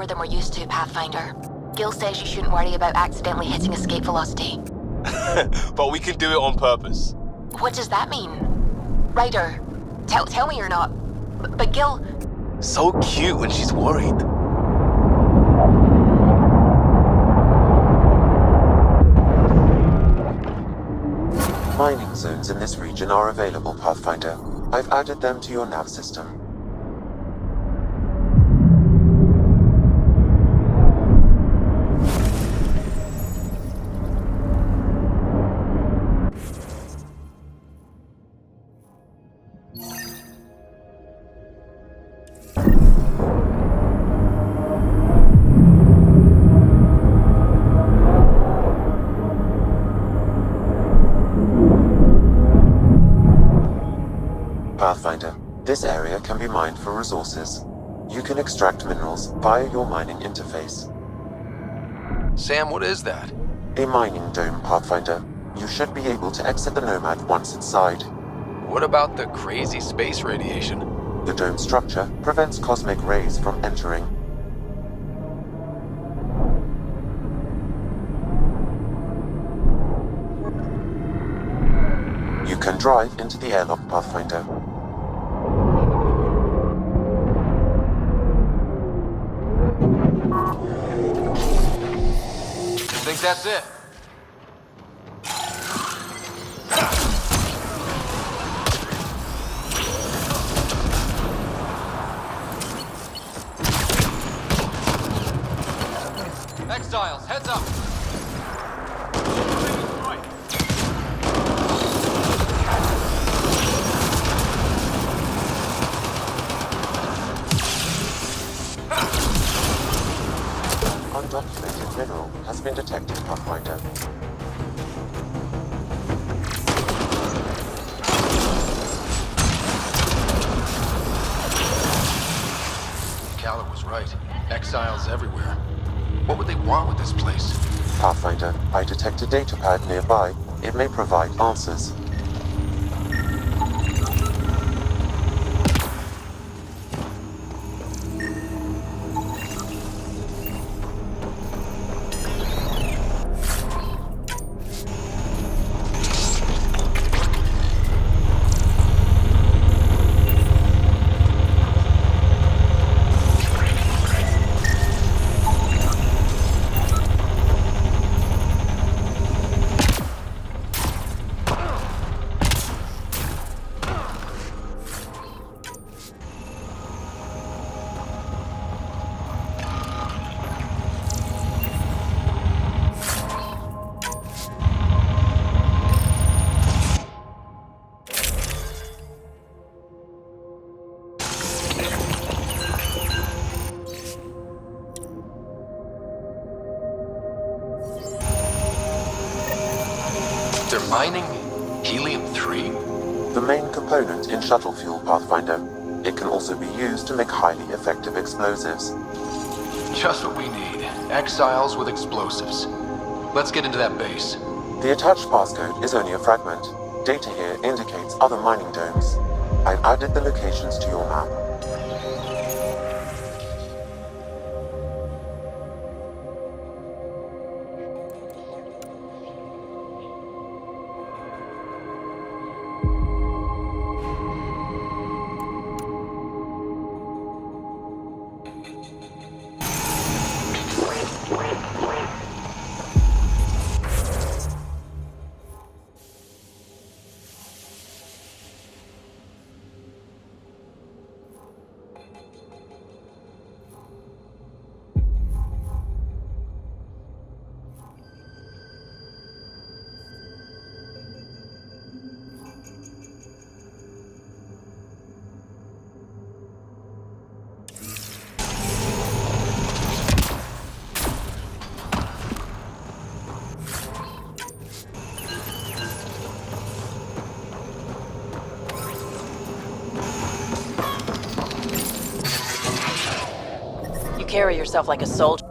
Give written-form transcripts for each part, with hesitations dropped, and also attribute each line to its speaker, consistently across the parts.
Speaker 1: slower than we're used to, Pathfinder. Gil says you shouldn't worry about accidentally hitting escape velocity.
Speaker 2: But we can do it on purpose.
Speaker 1: What does that mean? Ryder, tell me you're not... But Gil...
Speaker 2: So cute when she's worried.
Speaker 3: Mining zones in this region are available, Pathfinder. I've added them to your nav system. Pathfinder, this area can be mined for resources. You can extract minerals via your mining interface.
Speaker 4: Sam, what is that?
Speaker 3: A mining dome, Pathfinder. You should be able to exit the Nomad once inside.
Speaker 4: What about the crazy space radiation?
Speaker 3: The dome structure prevents cosmic rays from entering. You can drive into the airlock, Pathfinder.
Speaker 4: Think that's it? Exiles, heads up!
Speaker 3: Undocumented mineral has been detected, Pathfinder.
Speaker 4: Callum was right. Exiles everywhere. What would they want with this place?
Speaker 3: Pathfinder, I detect a datapad nearby. It may provide answers.
Speaker 4: They're mining helium-3?
Speaker 3: The main component in shuttle fuel, Pathfinder. It can also be used to make highly effective explosives.
Speaker 4: Just what we need. Exiles with explosives. Let's get into that base.
Speaker 3: The attached passcode is only a fragment. Data here indicates other mining domes. I've added the locations to your map.
Speaker 5: Carry yourself like a soldier.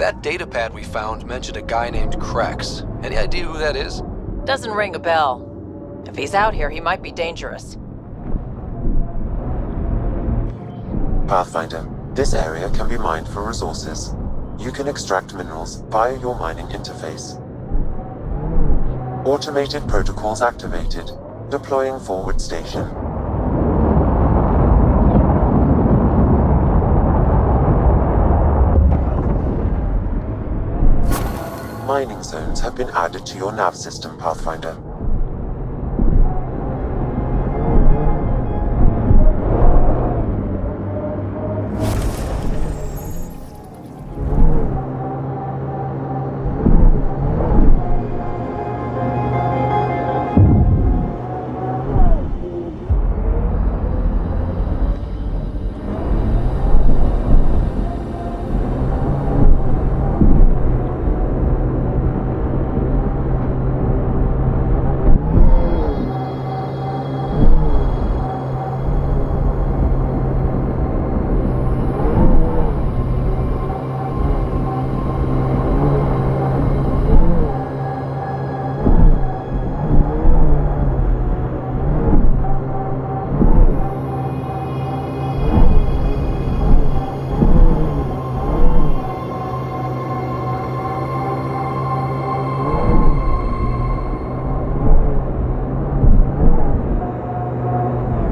Speaker 4: That datapad we found mentioned a guy named Krex. Any idea who that is?
Speaker 5: Doesn't ring a bell. If he's out here, he might be dangerous.
Speaker 3: Pathfinder, This area can be mined for resources. You can extract minerals via your mining interface. Automated protocols activated. Deploying forward station. Mining zones have been added to your nav system, Pathfinder.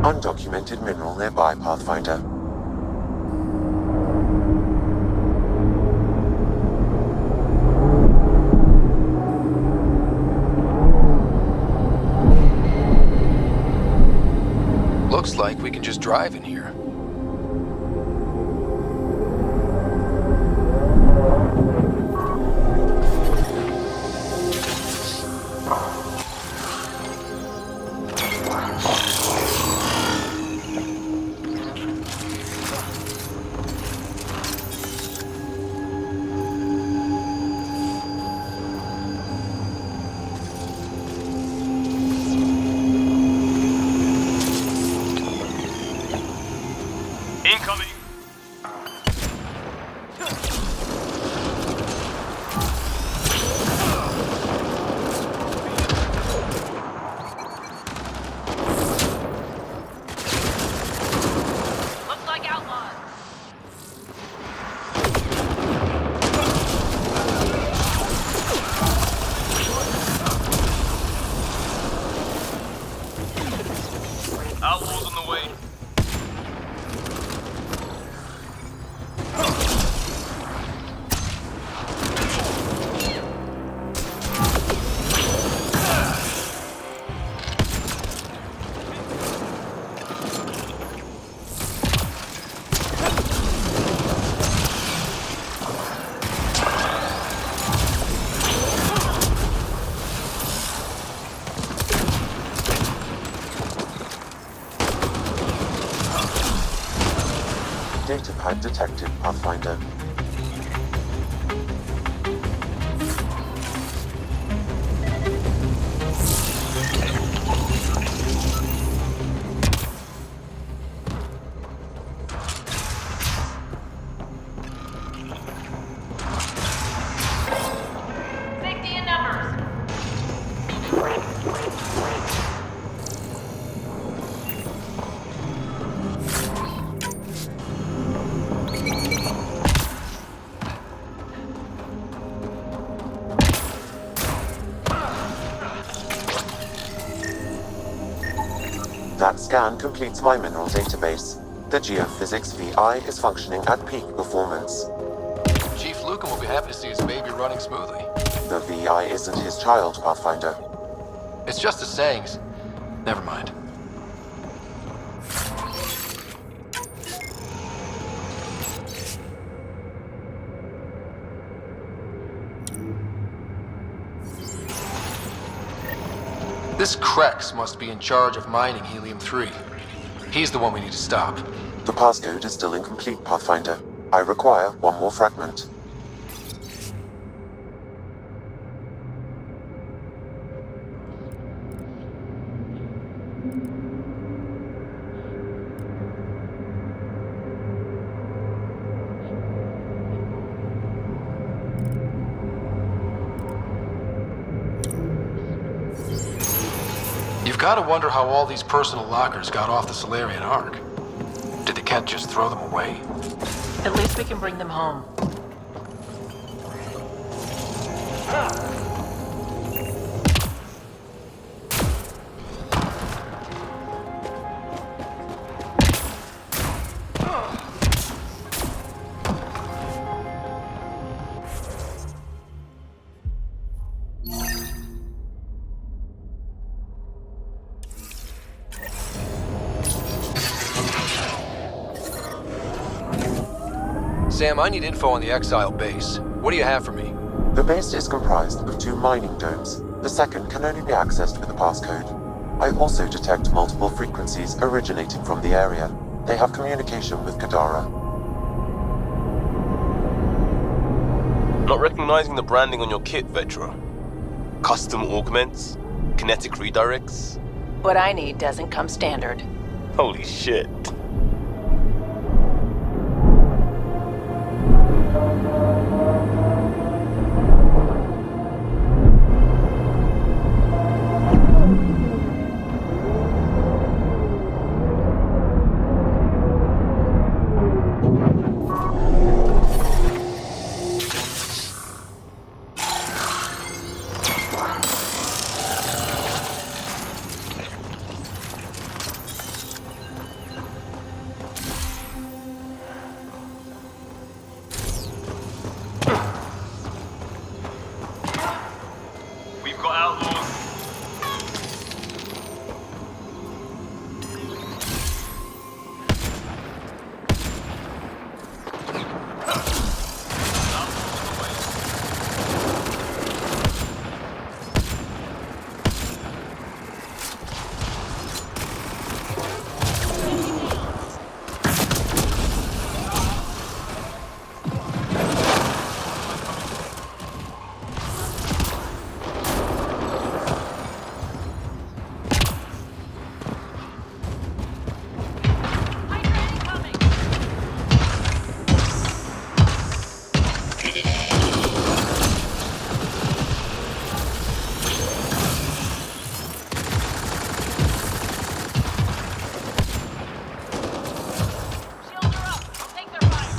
Speaker 3: Undocumented mineral nearby, Pathfinder.
Speaker 4: Looks like we can just drive in here.
Speaker 2: Incoming!
Speaker 5: Looks like outlaws.
Speaker 2: Outlaws on the way.
Speaker 3: Data pad detected, Pathfinder.
Speaker 5: Safety in numbers.
Speaker 3: That scan completes my mineral database. The geophysics VI is functioning at peak performance.
Speaker 4: Chief Lucan will be happy to see his baby running smoothly.
Speaker 3: The VI isn't his child, Pathfinder.
Speaker 4: It's just a saying. Never mind. This Krex must be in charge of mining helium-3. He's the one we need to stop.
Speaker 3: The passcode is still incomplete, Pathfinder. I require one more fragment.
Speaker 4: You've got to wonder how all these personal lockers got off the Solarian Ark. Did the Kett just throw them away?
Speaker 6: At least we can bring them home.
Speaker 4: Sam, I need info on the Exile base. What do you have for me?
Speaker 3: The base is comprised of 2 mining domes. The second can only be accessed with a passcode. I also detect multiple frequencies originating from the area. They have communication with Kadara.
Speaker 2: Not recognizing the branding on your kit, Vetra. Custom augments? Kinetic redirects?
Speaker 6: What I need doesn't come standard.
Speaker 2: Holy shit. We've got outlaws.
Speaker 5: Shields are up. I'll take their fire.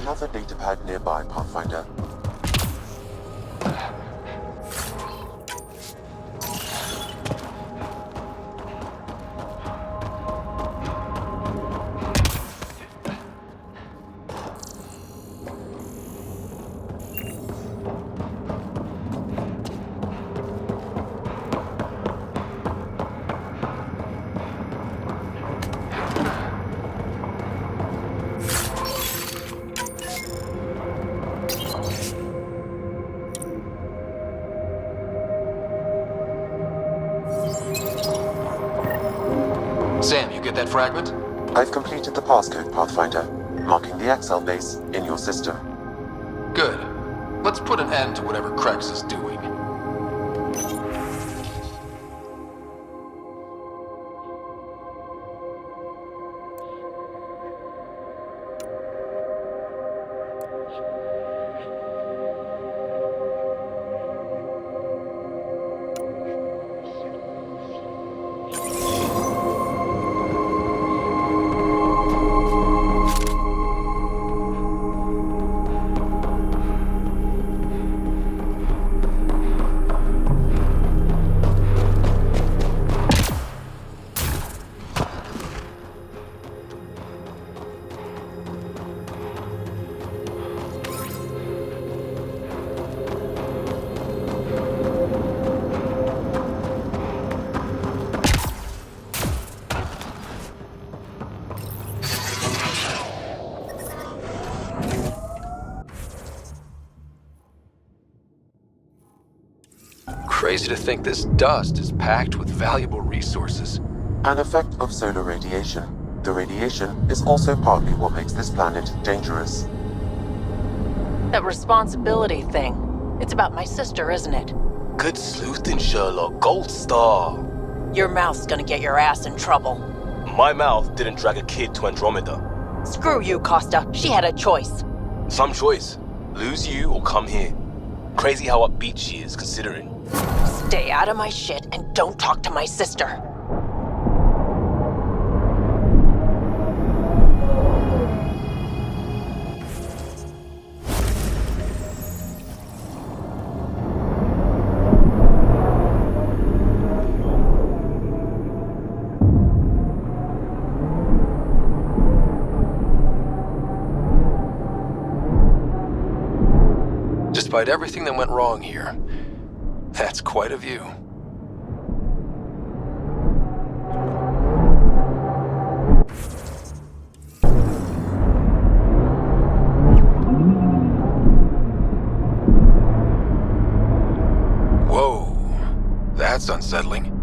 Speaker 3: Another datapad nearby, Pathfinder.
Speaker 4: get that fragment?
Speaker 3: I've completed the passcode, Pathfinder, marking the XL base in your system.
Speaker 4: Good. Let's put an end to whatever Krex is doing. Crazy to think this dust is packed with valuable resources.
Speaker 3: An effect of solar radiation. The radiation is also partly what makes this planet dangerous.
Speaker 6: That responsibility thing. It's about my sister, isn't it?
Speaker 2: Good sleuthing, Sherlock. Gold star.
Speaker 6: Your mouth's gonna get your ass in trouble.
Speaker 2: My mouth didn't drag a kid to Andromeda.
Speaker 6: Screw you, Costa. She had a choice.
Speaker 2: Some choice. Lose you or come here. Crazy how upbeat she is, considering.
Speaker 6: Stay out of my shit and don't talk to my sister.
Speaker 4: Despite everything that went wrong here, that's quite a view. Whoa, that's unsettling.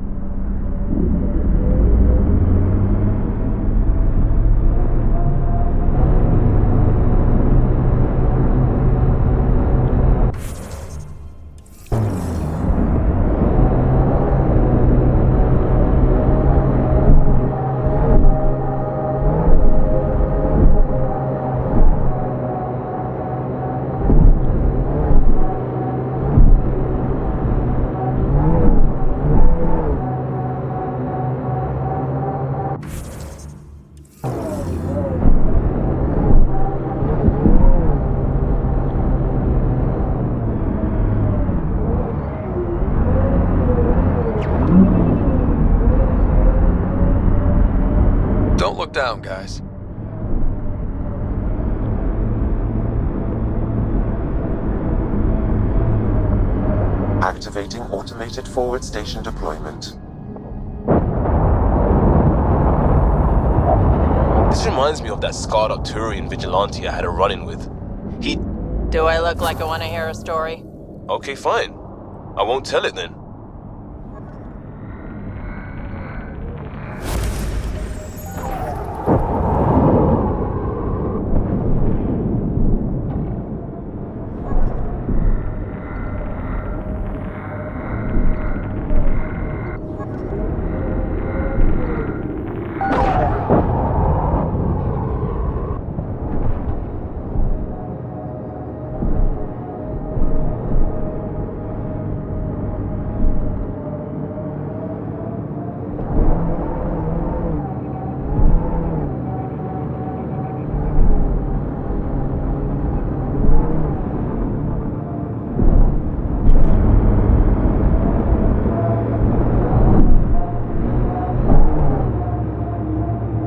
Speaker 4: Don't look down, guys.
Speaker 3: Activating automated forward station deployment.
Speaker 2: This reminds me of that scarred up Turian vigilante I had a run-in with. He...
Speaker 6: Do I look like I want to hear a story?
Speaker 2: Okay, fine. I won't tell it then.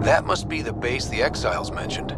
Speaker 4: That must be the base the Exiles mentioned.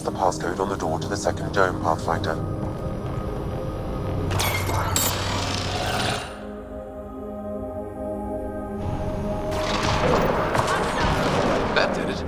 Speaker 3: Press the passcode on the door to the second dome, Pathfinder.
Speaker 4: That did it.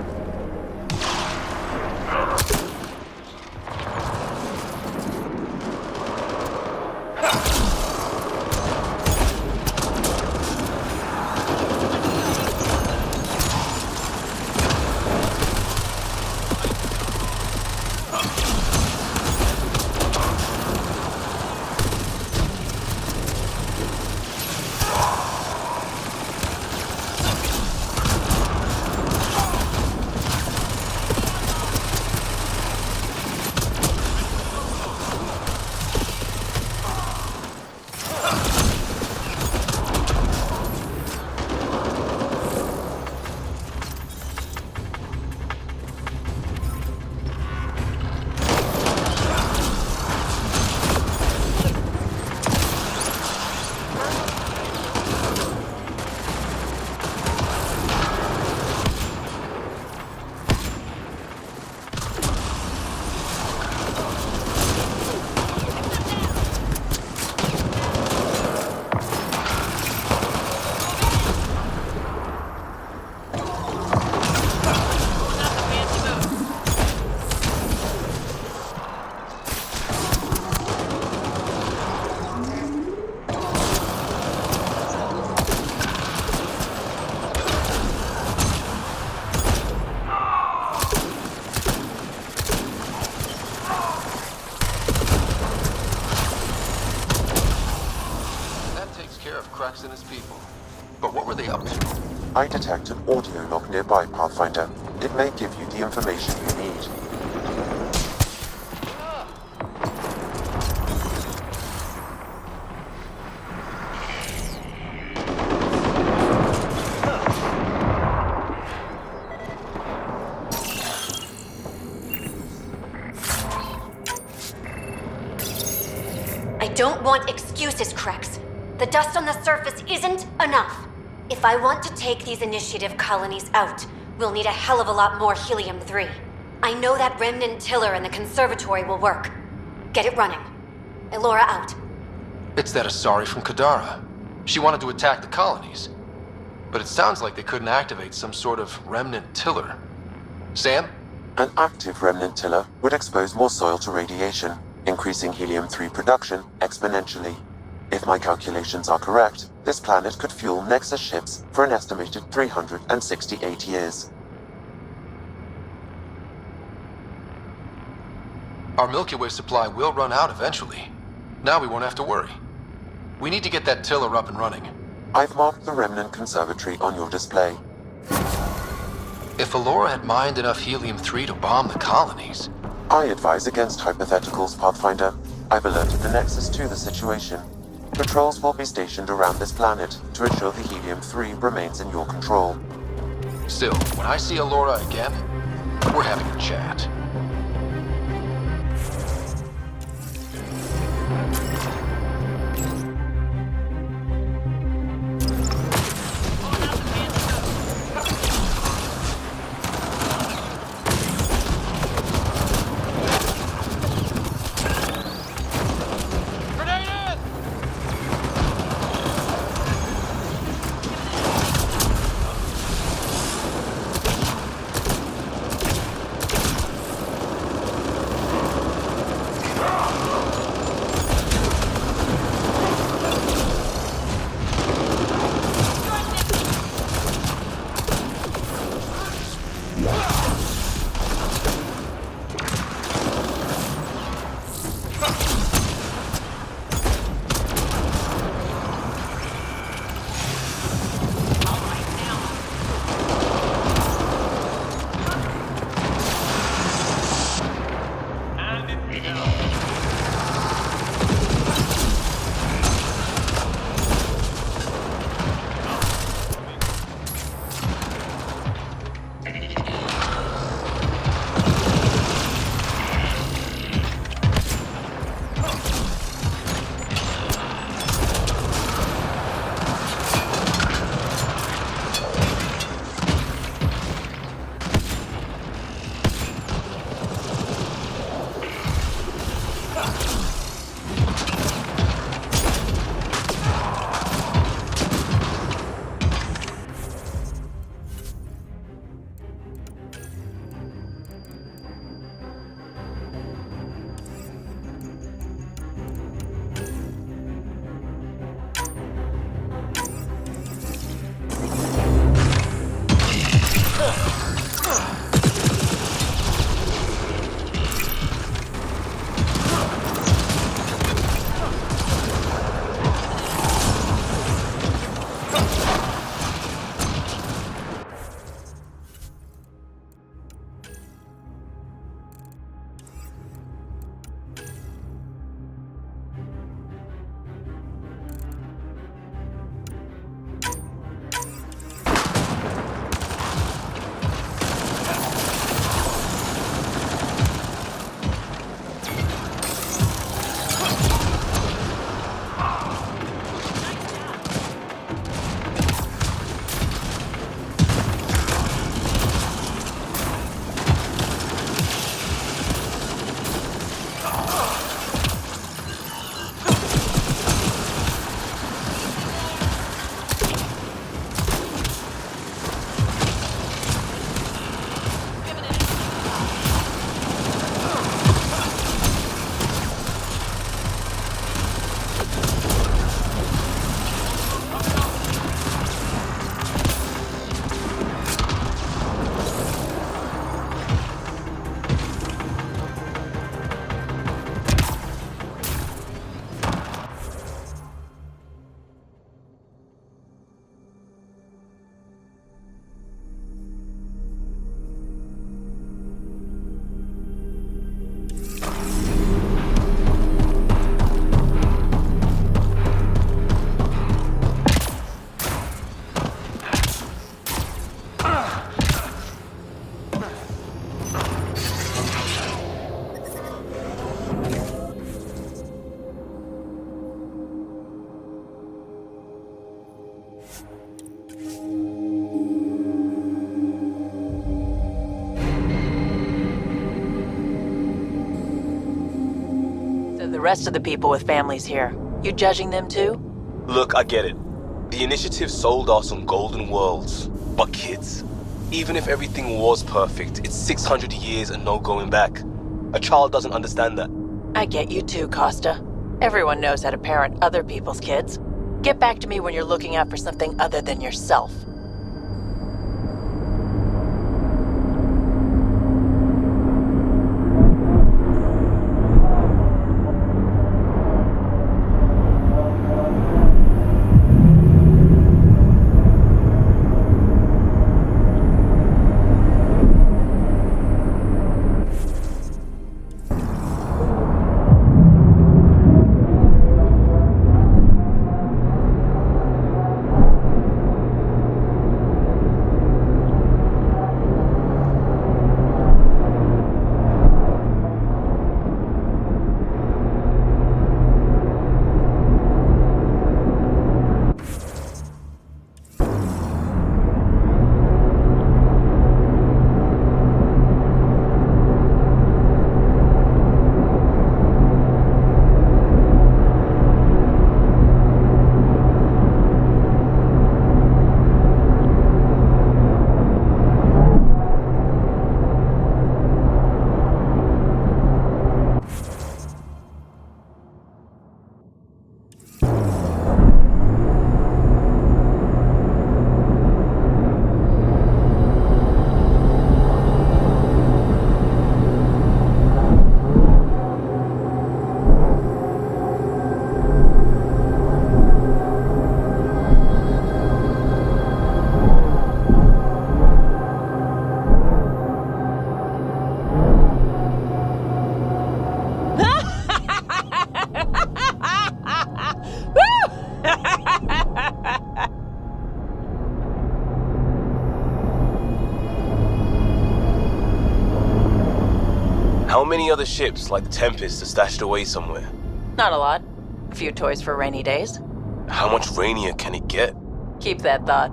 Speaker 4: Cracks and his people. But what were they up to?
Speaker 3: I detect an audio log nearby, Pathfinder. It may give you the information you need.
Speaker 7: I don't want excuses, Krex. The dust on the surface isn't enough. If I want to take these initiative colonies out, we'll need a hell of a lot more helium-3. I know that remnant tiller in the conservatory will work. Get it running. Elora out.
Speaker 4: It's that Asari from Kadara. She wanted to attack the colonies. But it sounds like they couldn't activate some sort of remnant tiller. Sam?
Speaker 3: An active remnant tiller would expose more soil to radiation, increasing helium-3 production exponentially. If my calculations are correct, this planet could fuel Nexus ships for an estimated 368 years.
Speaker 4: Our Milky Way supply will run out eventually. Now we won't have to worry. We need to get that tiller up and running.
Speaker 3: I've marked the remnant conservatory on your display.
Speaker 4: If Elora had mined enough helium-3 to bomb the colonies...
Speaker 3: I advise against hypotheticals, Pathfinder. I've alerted the Nexus to the situation. Patrols will be stationed around this planet to ensure the helium-3 remains in your control.
Speaker 4: Still, when I see Elora again, we're having a chat.
Speaker 6: rest of the people with families here. You judging them too?
Speaker 2: Look, I get it. The initiative sold us on golden worlds. But kids, even if everything was perfect, it's 600 years and no going back. A child doesn't understand that.
Speaker 6: I get you too, Costa. Everyone knows how to parent other people's kids. Get back to me when you're looking out for something other than yourself.
Speaker 2: How many other ships like the Tempest are stashed away somewhere?
Speaker 6: Not a lot. A few toys for rainy days.
Speaker 2: How much rainier can it get?
Speaker 6: Keep that thought.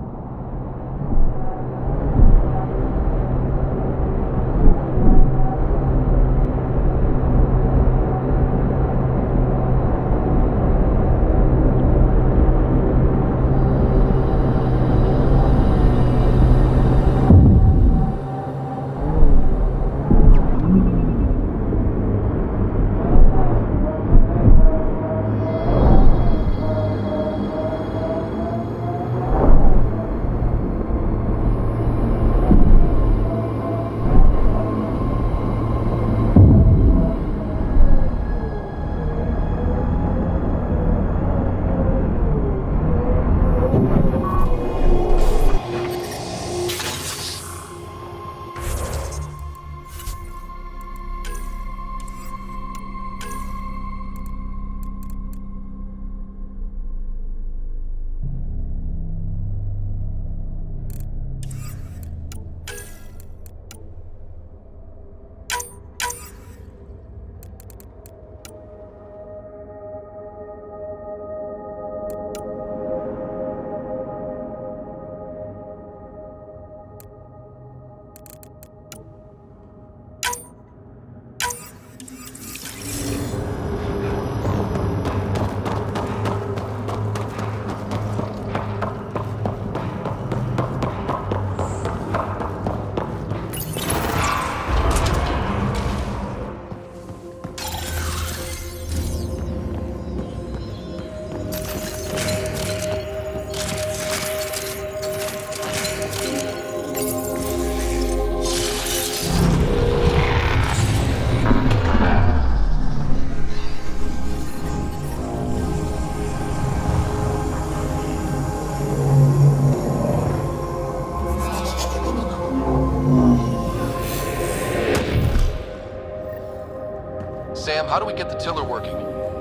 Speaker 4: Sam, how do we get the tiller working?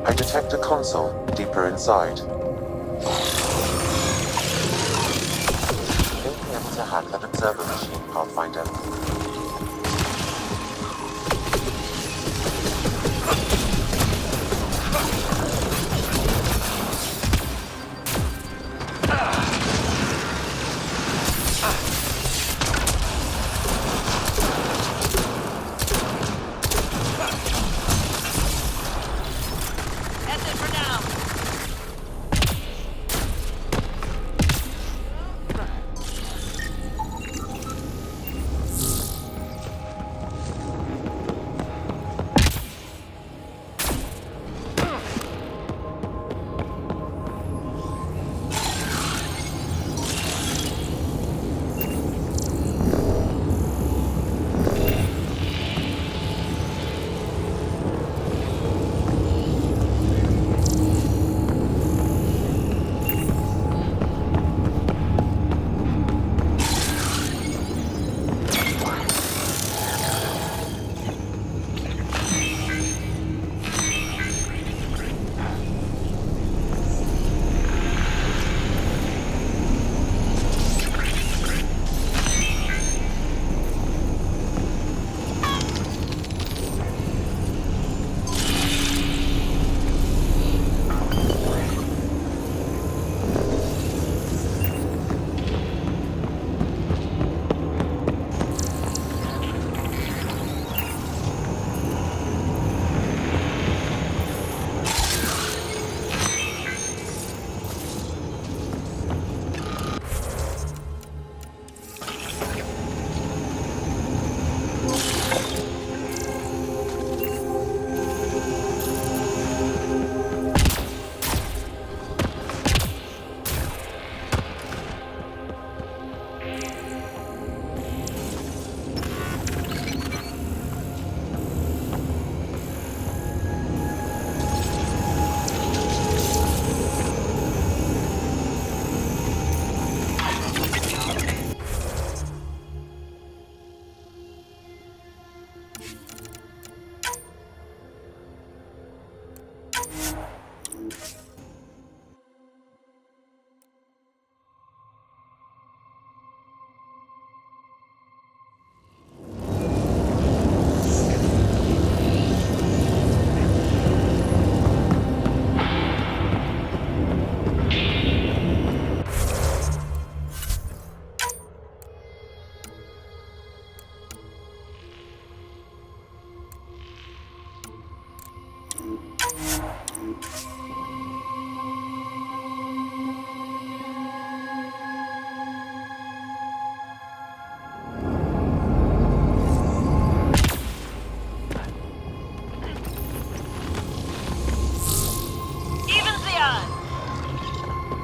Speaker 3: I detect a console deeper inside. May be able to hack that observer machine, Pathfinder.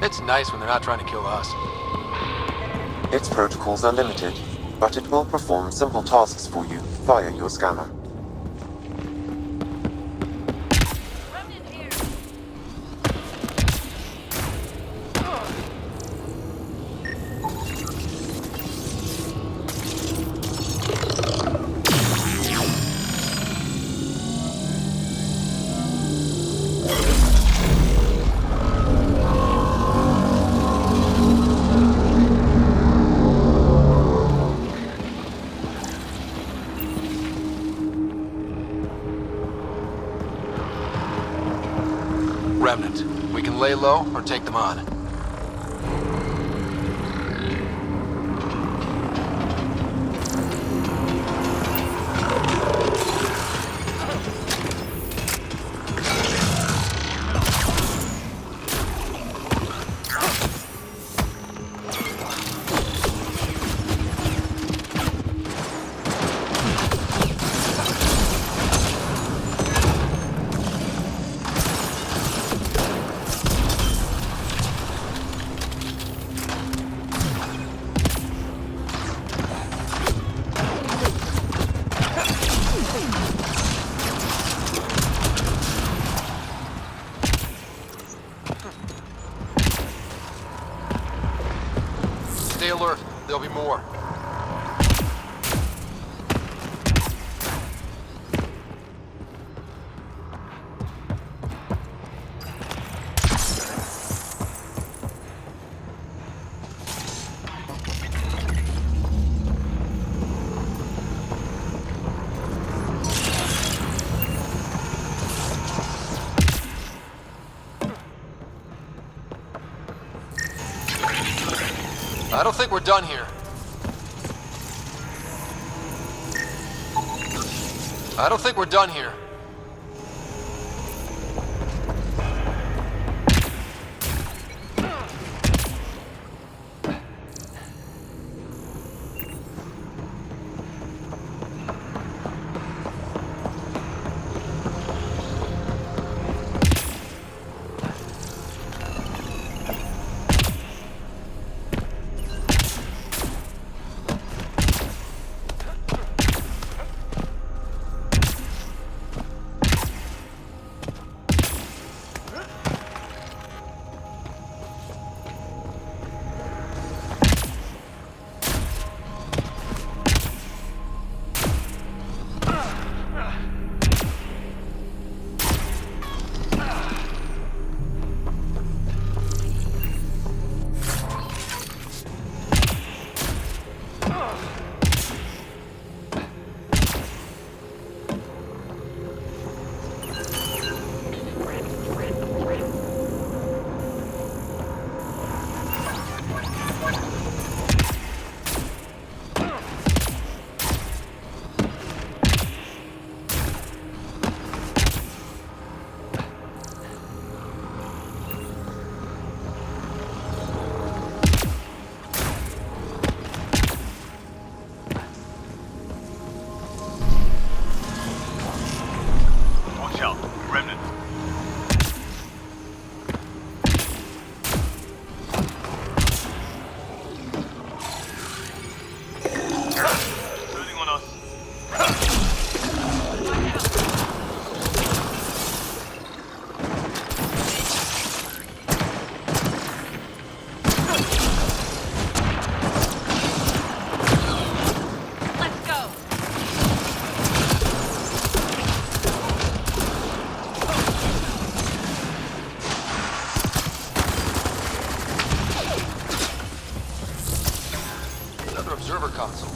Speaker 4: It's nice when they're not trying to kill us.
Speaker 3: Its protocols are limited, but it will perform simple tasks for you via your scanner.
Speaker 5: Remnant here.
Speaker 4: Remnant. We can lay low or take them on. Stay alert. There'll be more. I don't think we're done here. I don't think we're done here.
Speaker 8: Watch out, Remnant. Turning on us.
Speaker 5: Let's go.
Speaker 4: Another observer console.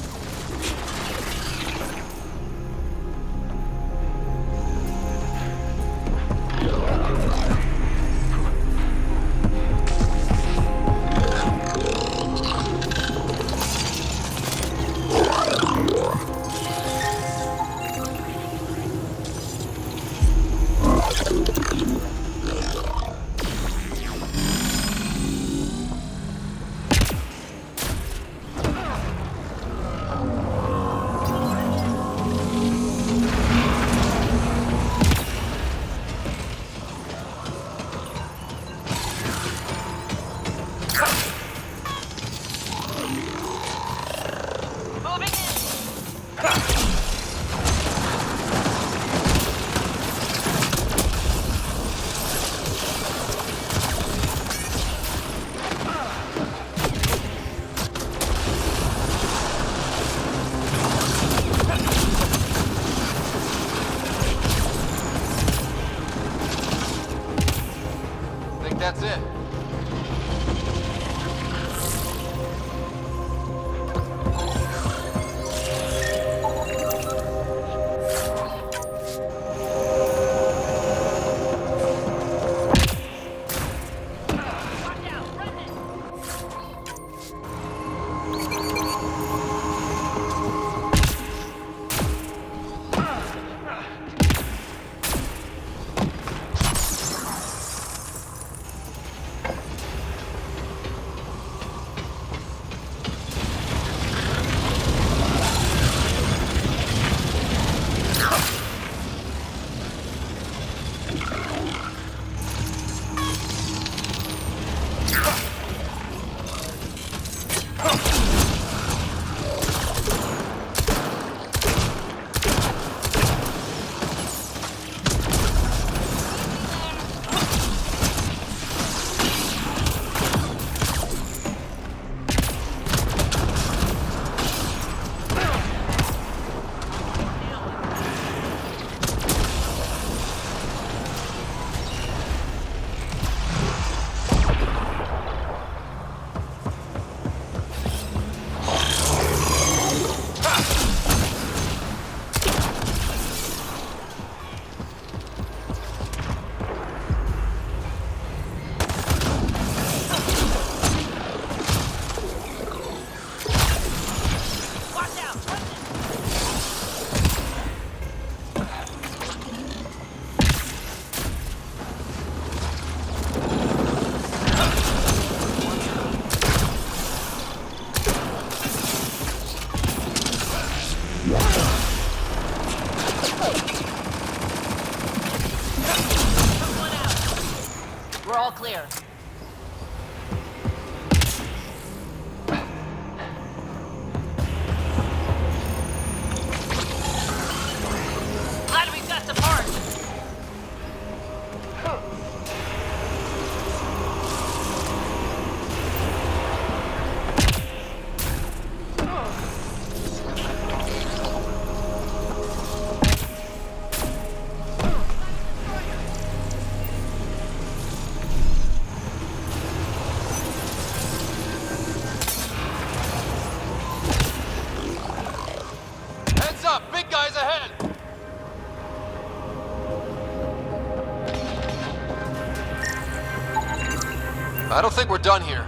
Speaker 4: I don't think we're done here.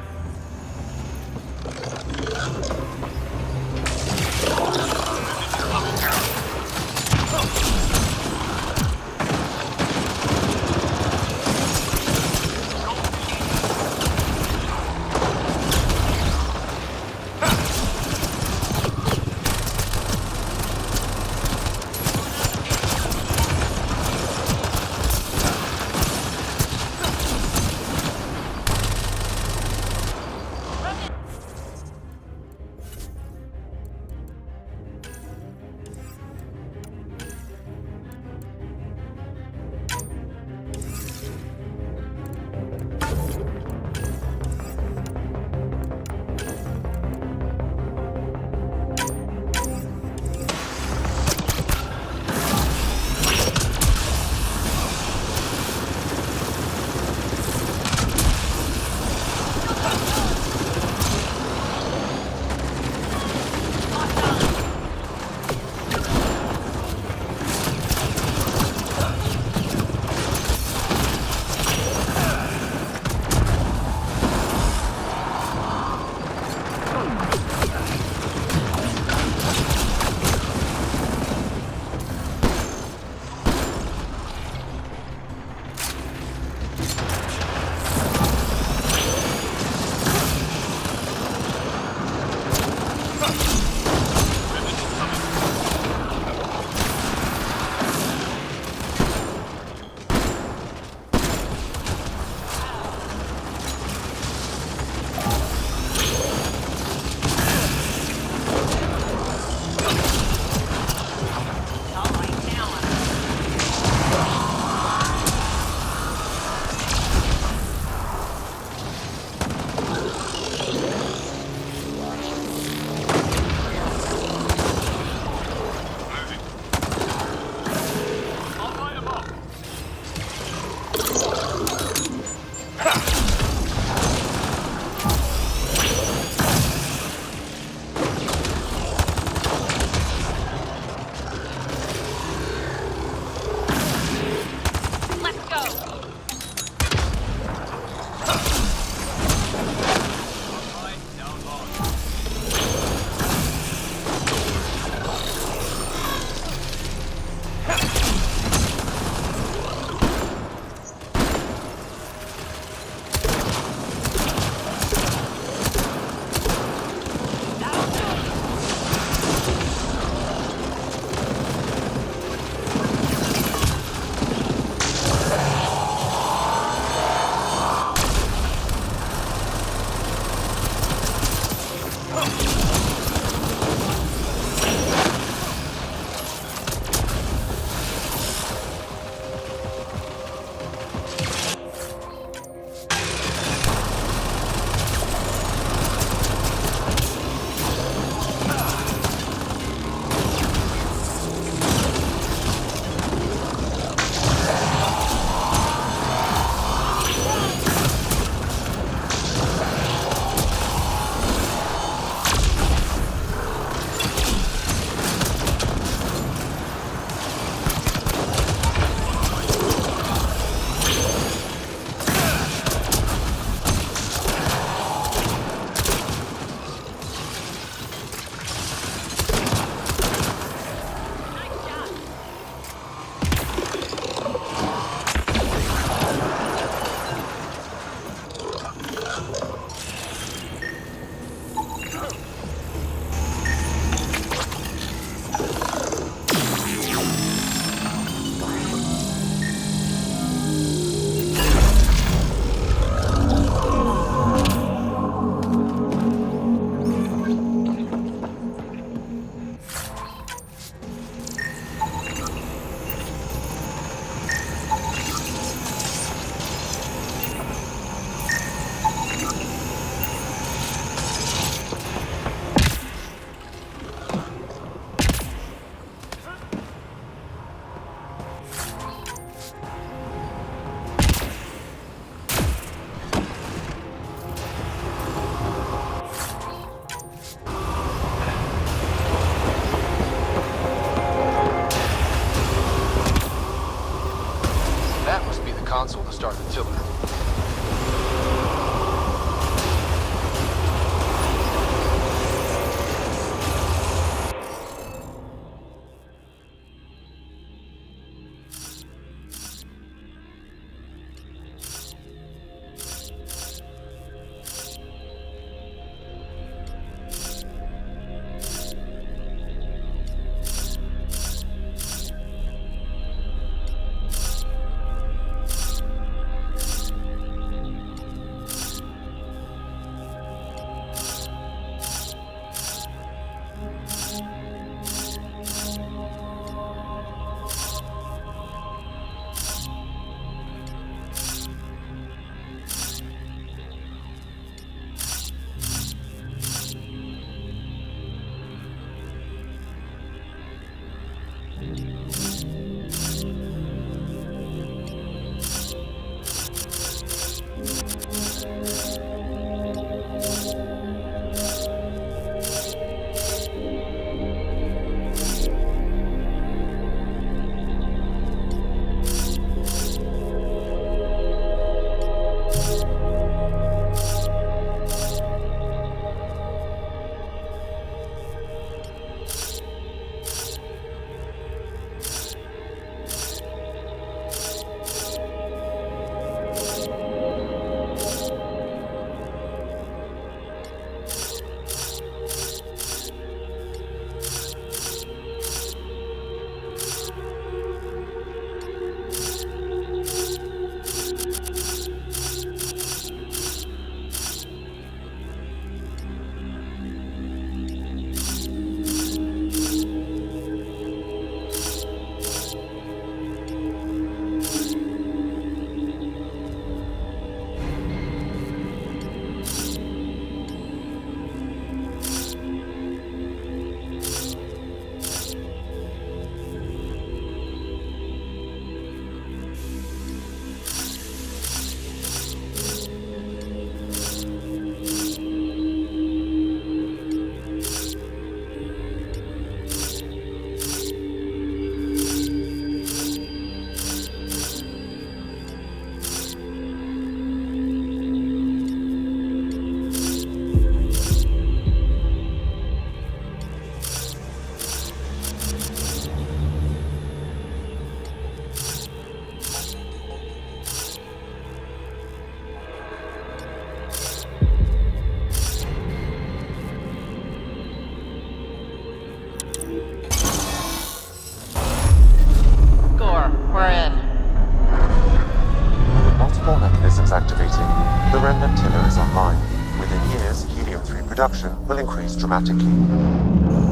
Speaker 3: production will increase dramatically.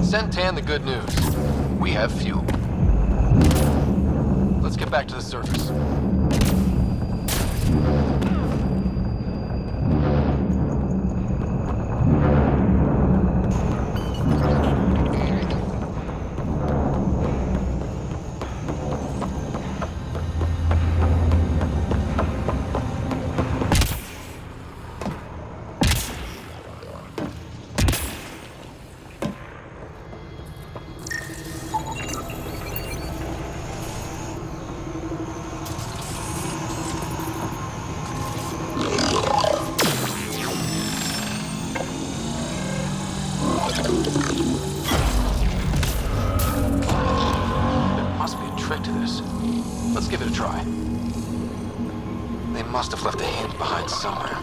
Speaker 4: Send Tan the good news. We have fuel. Let's get back to the surface. Let's give it a try. They must have left a hint behind somewhere.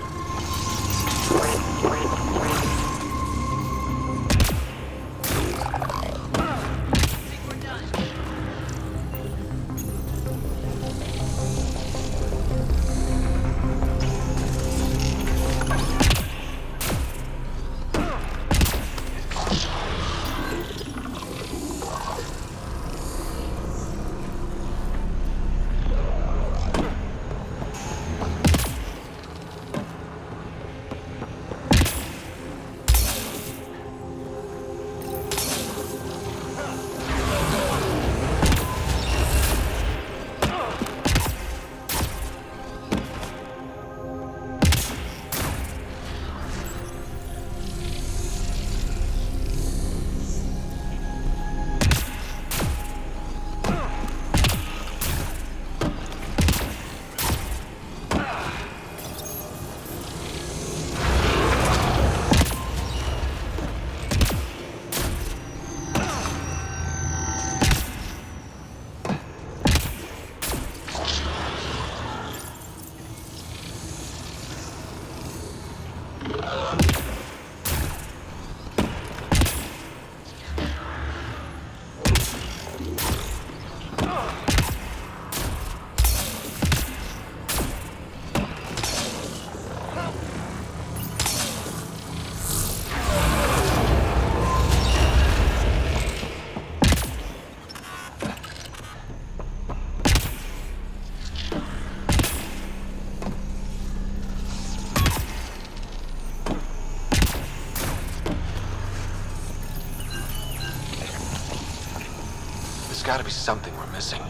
Speaker 4: There's gotta be something we're missing.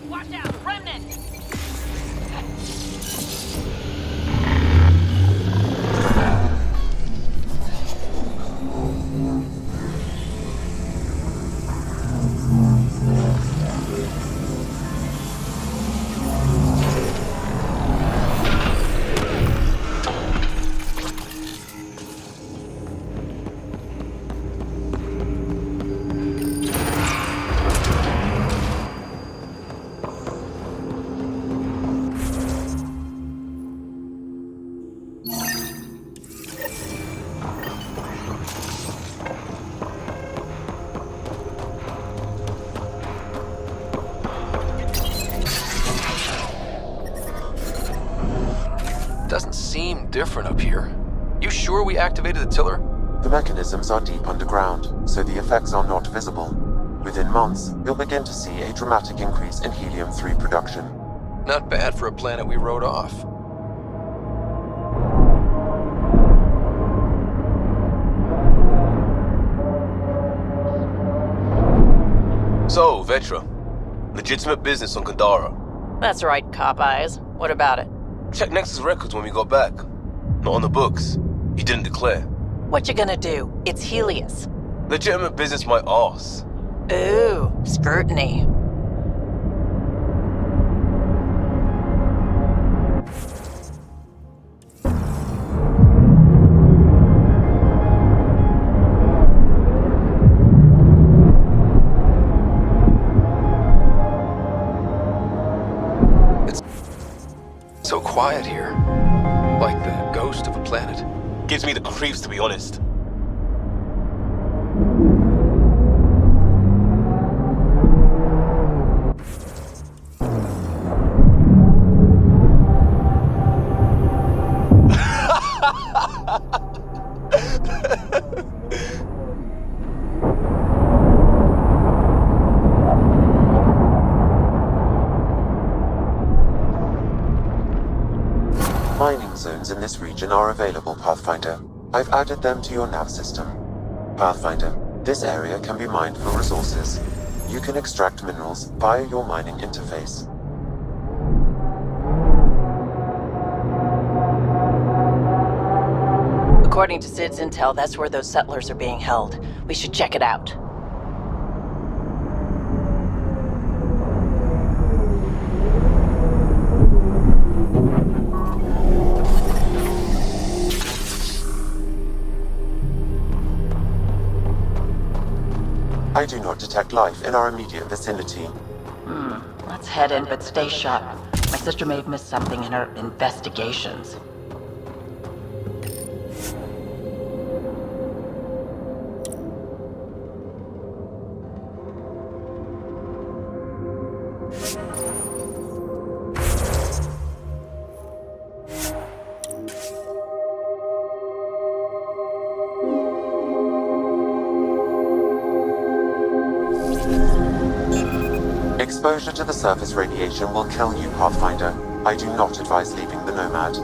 Speaker 5: Watch out! Remnant!
Speaker 4: Doesn't seem different up here. You sure we activated the tiller?
Speaker 3: The mechanisms are deep underground, so the effects are not visible. Within months, you'll begin to see a dramatic increase in helium-3 production.
Speaker 4: Not bad for a planet we wrote off.
Speaker 2: So, Vetra, legitimate business on Kadara.
Speaker 6: That's right, Cop Eyes. What about it?
Speaker 2: Check Nexus records when we got back. Not on the books. He didn't declare.
Speaker 6: What you gonna do? It's Helios.
Speaker 2: Legitimate business my arse.
Speaker 6: Ooh, scrutiny.
Speaker 4: So quiet here. Like the ghost of a planet.
Speaker 2: Gives me the creeps, to be honest.
Speaker 3: Mining zones in this region are available, Pathfinder. I've added them to your nav system. Pathfinder, this area can be mined for resources. You can extract minerals via your mining interface.
Speaker 6: According to Sid's intel, that's where those settlers are being held. We should check it out.
Speaker 3: I do not detect life in our immediate vicinity.
Speaker 6: Let's head in, but stay sharp. My sister may have missed something in her investigations.
Speaker 3: Exposure to the surface radiation will kill you, Pathfinder. I do not advise leaving the Nomad.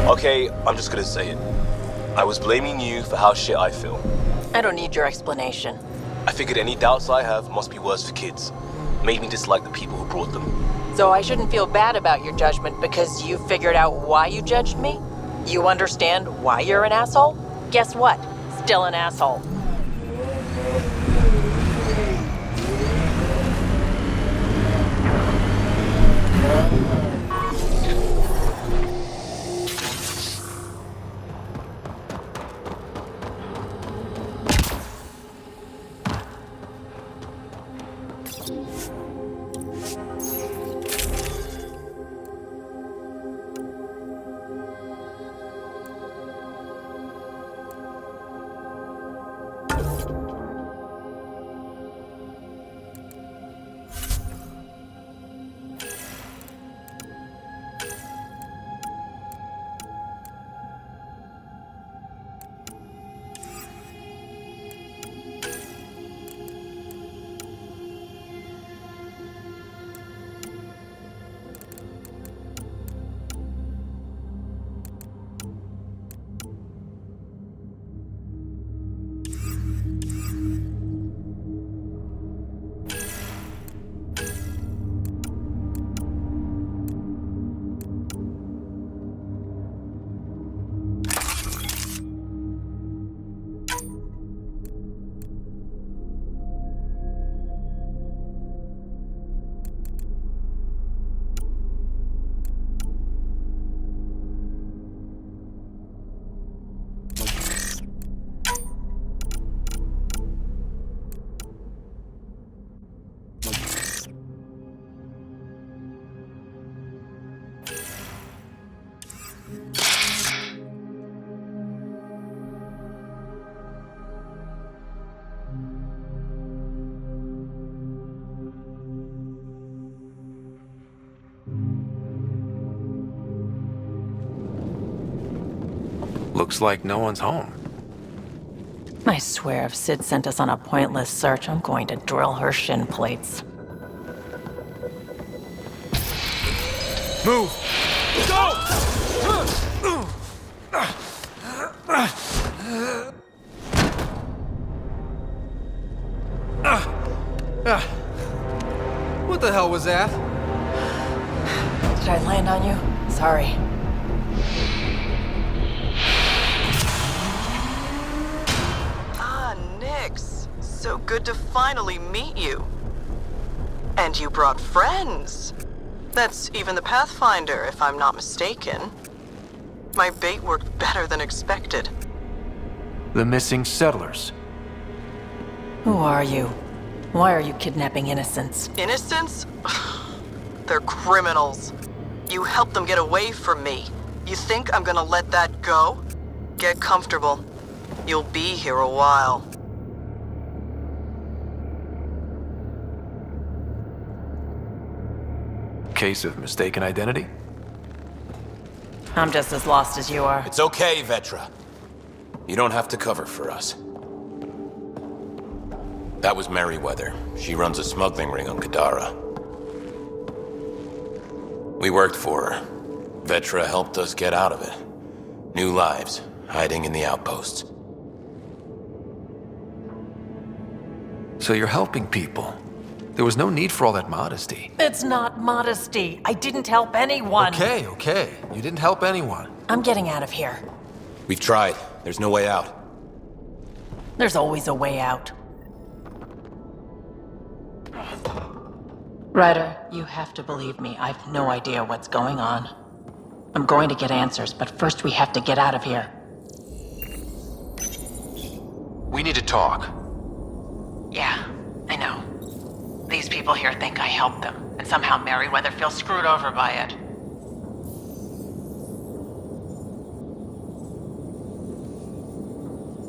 Speaker 2: Okay, I'm just gonna say it. I was blaming you for how shit I feel.
Speaker 6: I don't need your explanation.
Speaker 2: I figured any doubts I have must be worse for kids. Made me dislike the people who brought them.
Speaker 6: So I shouldn't feel bad about your judgment because you figured out why you judged me? You understand why you're an asshole? Guess what? Still an asshole.
Speaker 4: Looks like no one's home.
Speaker 6: I swear if Sid sent us on a pointless search, I'm going to drill her shin plates.
Speaker 4: Move! What the hell was that?
Speaker 6: Did I land on you? Sorry.
Speaker 9: Ah, Nix. So good to finally meet you. And you brought friends. That's even the Pathfinder, if I'm not mistaken. My bait worked better than expected.
Speaker 4: The missing settlers.
Speaker 6: Who are you? Why are you kidnapping innocents?
Speaker 9: Innocents? They're criminals. You helped them get away from me. You think I'm gonna let that go? Get comfortable. You'll be here a while.
Speaker 4: Case of mistaken identity?
Speaker 6: I'm just as lost as you are.
Speaker 10: It's okay, Vetra. You don't have to cover for us. That was Merryweather. She runs a smuggling ring on Kadara. We worked for her. Vetra helped us get out of it. New lives, hiding in the outposts.
Speaker 4: So you're helping people. There was no need for all that modesty.
Speaker 6: It's not modesty. I didn't help anyone.
Speaker 4: Okay. You didn't help anyone.
Speaker 6: I'm getting out of here.
Speaker 10: We've tried. There's no way out.
Speaker 6: There's always a way out. Ryder, you have to believe me. I've no idea what's going on. I'm going to get answers, but first we have to get out of here.
Speaker 4: We need to talk.
Speaker 6: Yeah, I know. These people here think I helped them, and somehow Merryweather feels screwed over by it.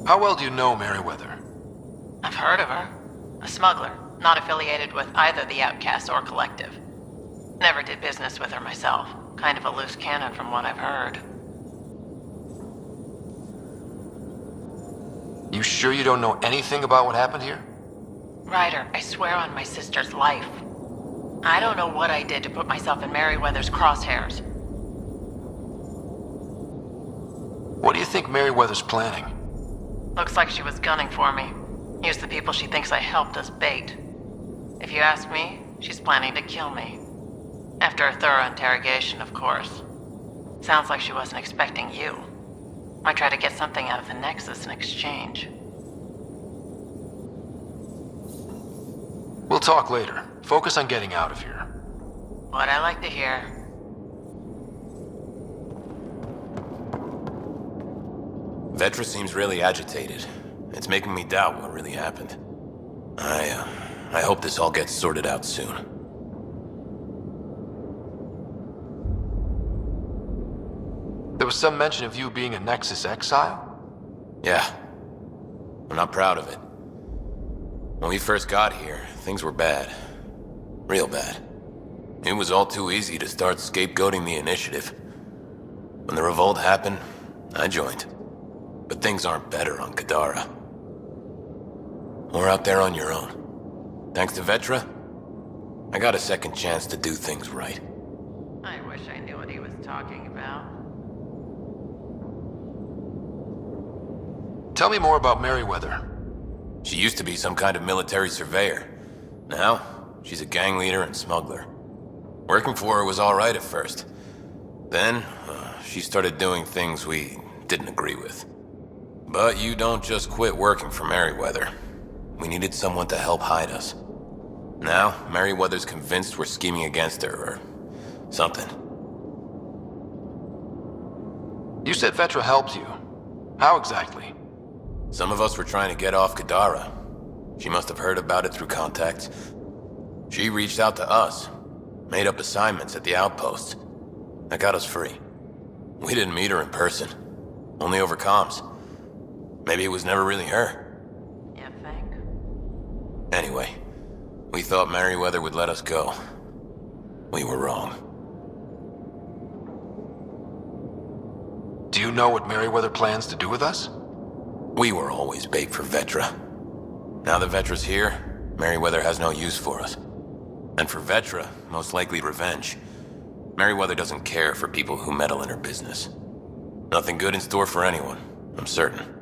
Speaker 4: How well do you know Merryweather?
Speaker 6: I've heard of her. A smuggler, not affiliated with either the Outcasts or Collective. Never did business with her myself. Kind of a loose cannon from what I've heard.
Speaker 4: You sure you don't know anything about what happened here?
Speaker 6: Ryder, I swear on my sister's life. I don't know what I did to put myself in Merryweather's crosshairs.
Speaker 4: What do you think Merryweather's planning?
Speaker 6: Looks like she was gunning for me. Used the people she thinks I helped as bait. If you ask me, she's planning to kill me. After a thorough interrogation, of course. Sounds like she wasn't expecting you. Might try to get something out of the Nexus in exchange.
Speaker 4: We'll talk later. Focus on getting out of here.
Speaker 6: What I like to hear.
Speaker 10: Vetra seems really agitated. It's making me doubt what really happened. I hope this all gets sorted out soon.
Speaker 4: There was some mention of you being a Nexus exile?
Speaker 10: Yeah. I'm not proud of it. When we first got here, things were bad. Real bad. It was all too easy to start scapegoating the initiative. When the revolt happened, I joined. But things aren't better on Kadara. Or out there on your own. Thanks to Vetra, I got a second chance to do things right.
Speaker 6: I wish I knew what he was talking about.
Speaker 4: Tell me more about Merryweather.
Speaker 10: She used to be some kind of military surveyor. Now, she's a gang leader and smuggler. Working for her was alright at first. Then, she started doing things we didn't agree with. But you don't just quit working for Merryweather. We needed someone to help hide us. Now, Merryweather's convinced we're scheming against her, or something.
Speaker 4: You said Vetra helped you. How exactly?
Speaker 10: Some of us were trying to get off Kadara. She must have heard about it through contacts. She reached out to us, made up assignments at the outpost. That got us free. We didn't meet her in person, only over comms. Maybe it was never really her.
Speaker 6: You think?
Speaker 10: Anyway, we thought Merryweather would let us go. We were wrong.
Speaker 4: Do you know what Merryweather plans to do with us?
Speaker 10: We were always bait for Vetra. Now that Vetra's here, Merryweather has no use for us. And for Vetra, most likely revenge. Merryweather doesn't care for people who meddle in her business. Nothing good in store for anyone, I'm certain.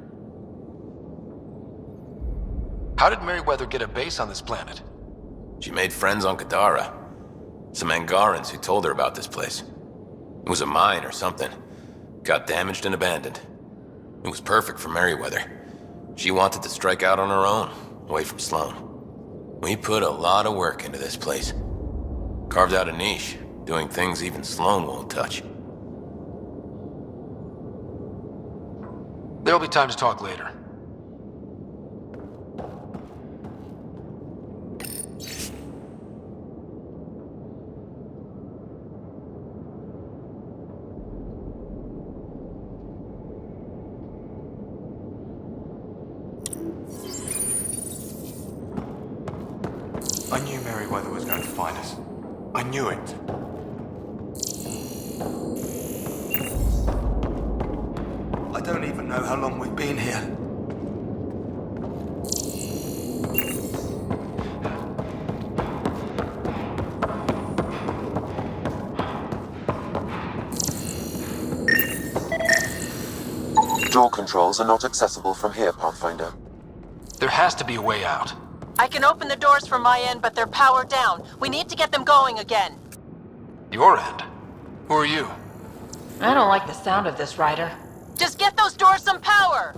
Speaker 4: How did Merryweather get a base on this planet?
Speaker 10: She made friends on Kadara. Some Angarans who told her about this place. It was a mine or something. Got damaged and abandoned. It was perfect for Merryweather. She wanted to strike out on her own, away from Sloane. We put a lot of work into this place. Carved out a niche, doing things even Sloane won't touch.
Speaker 4: There'll be time to talk later.
Speaker 11: I knew Merryweather was going to find us. I knew it. I don't even know how long we've been here.
Speaker 3: Door controls are not accessible from here, Pathfinder.
Speaker 4: There has to be a way out.
Speaker 9: I can open the doors from my end, but they're powered down. We need to get them going again.
Speaker 4: Your end? Who are you?
Speaker 6: I don't like the sound of this, Ryder.
Speaker 9: Just get those doors some power!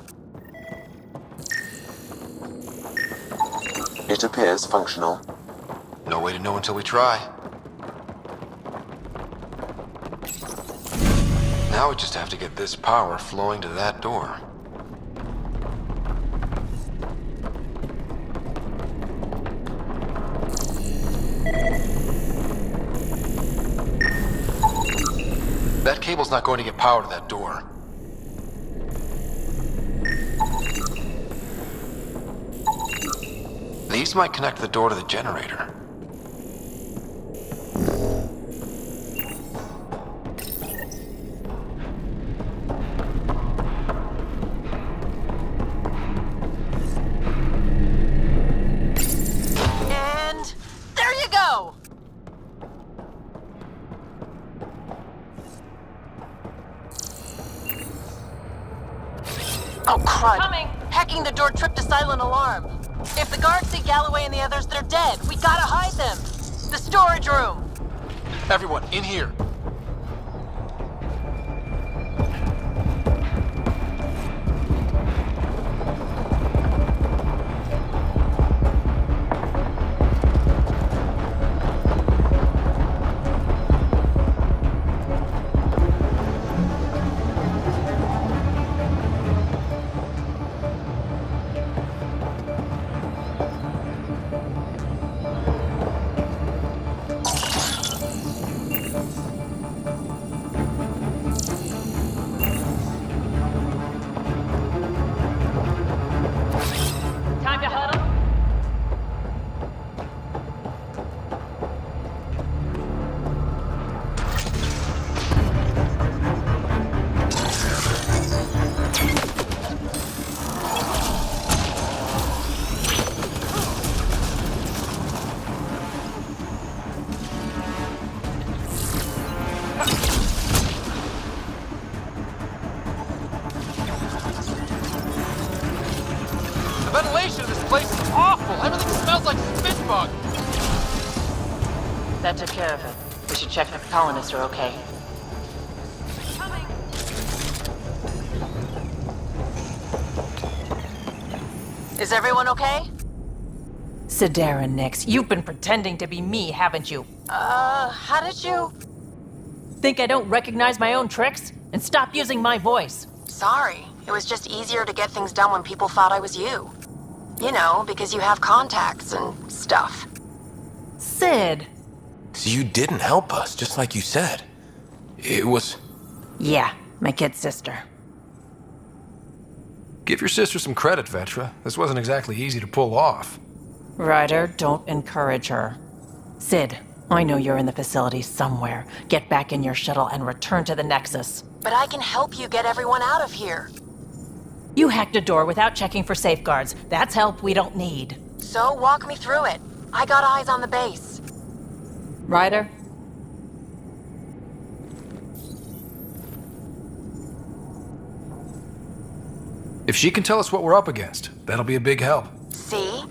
Speaker 3: It appears functional.
Speaker 4: No way to know until we try. Now we just have to get this power flowing to that door. That cable's not going to get power to that door. These might connect the door to the generator.
Speaker 9: And there you go! Oh, crud.
Speaker 5: Coming.
Speaker 9: Hacking the door tripped a silent alarm. If the guards see Galloway and the others, they're dead. We gotta hide them. The storage room.
Speaker 4: Everyone, in here.
Speaker 5: Time to huddle.
Speaker 4: The ventilation of this place is awful. Everything smells like spit bug.
Speaker 6: That took care of it. We should check if the colonists are okay.
Speaker 5: Coming.
Speaker 9: Is everyone okay?
Speaker 12: Sidera Nix, you've been pretending to be me, haven't you?
Speaker 9: How did you...
Speaker 12: Think I don't recognize my own tricks? And stop using my voice.
Speaker 1: Sorry. It was just easier to get things done when people thought I was you. You know, because you have contacts and stuff.
Speaker 12: Sid.
Speaker 10: So you didn't help us, just like you said. It was...
Speaker 12: Yeah, my kid sister.
Speaker 4: Give your sister some credit, Vetra. This wasn't exactly easy to pull off.
Speaker 12: Ryder, don't encourage her. Sid, I know you're in the facility somewhere. Get back in your shuttle and return to the Nexus.
Speaker 1: But I can help you get everyone out of here.
Speaker 12: You hacked a door without checking for safeguards. That's help we don't need.
Speaker 1: So walk me through it. I got eyes on the base.
Speaker 12: Ryder?
Speaker 13: If she can tell us what we're up against, that'll be a big help.
Speaker 1: See?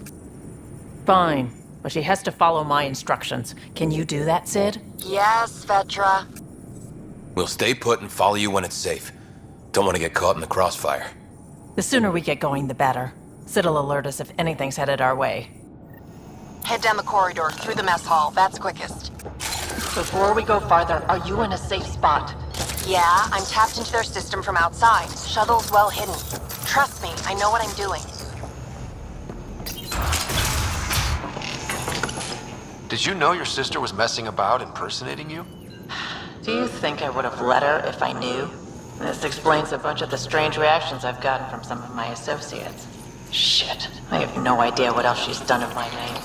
Speaker 12: Fine, but she has to follow my instructions. Can you do that, Sid?
Speaker 1: Yes, Vetra.
Speaker 10: We'll stay put and follow you when it's safe. Don't want to get caught in the crossfire.
Speaker 12: The sooner we get going, the better. Sid'll alert us if anything's headed our way.
Speaker 1: Head down the corridor, through the mess hall. That's quickest.
Speaker 12: Before we go farther, are you in a safe spot?
Speaker 1: Yeah, I'm tapped into their system from outside. Shuttle's well hidden. Trust me, I know what I'm doing.
Speaker 4: Did you know your sister was messing about impersonating you?
Speaker 6: Do you think I would have let her if I knew? This explains a bunch of the strange reactions I've gotten from some of my associates. Shit, I have no idea what else she's done in my name.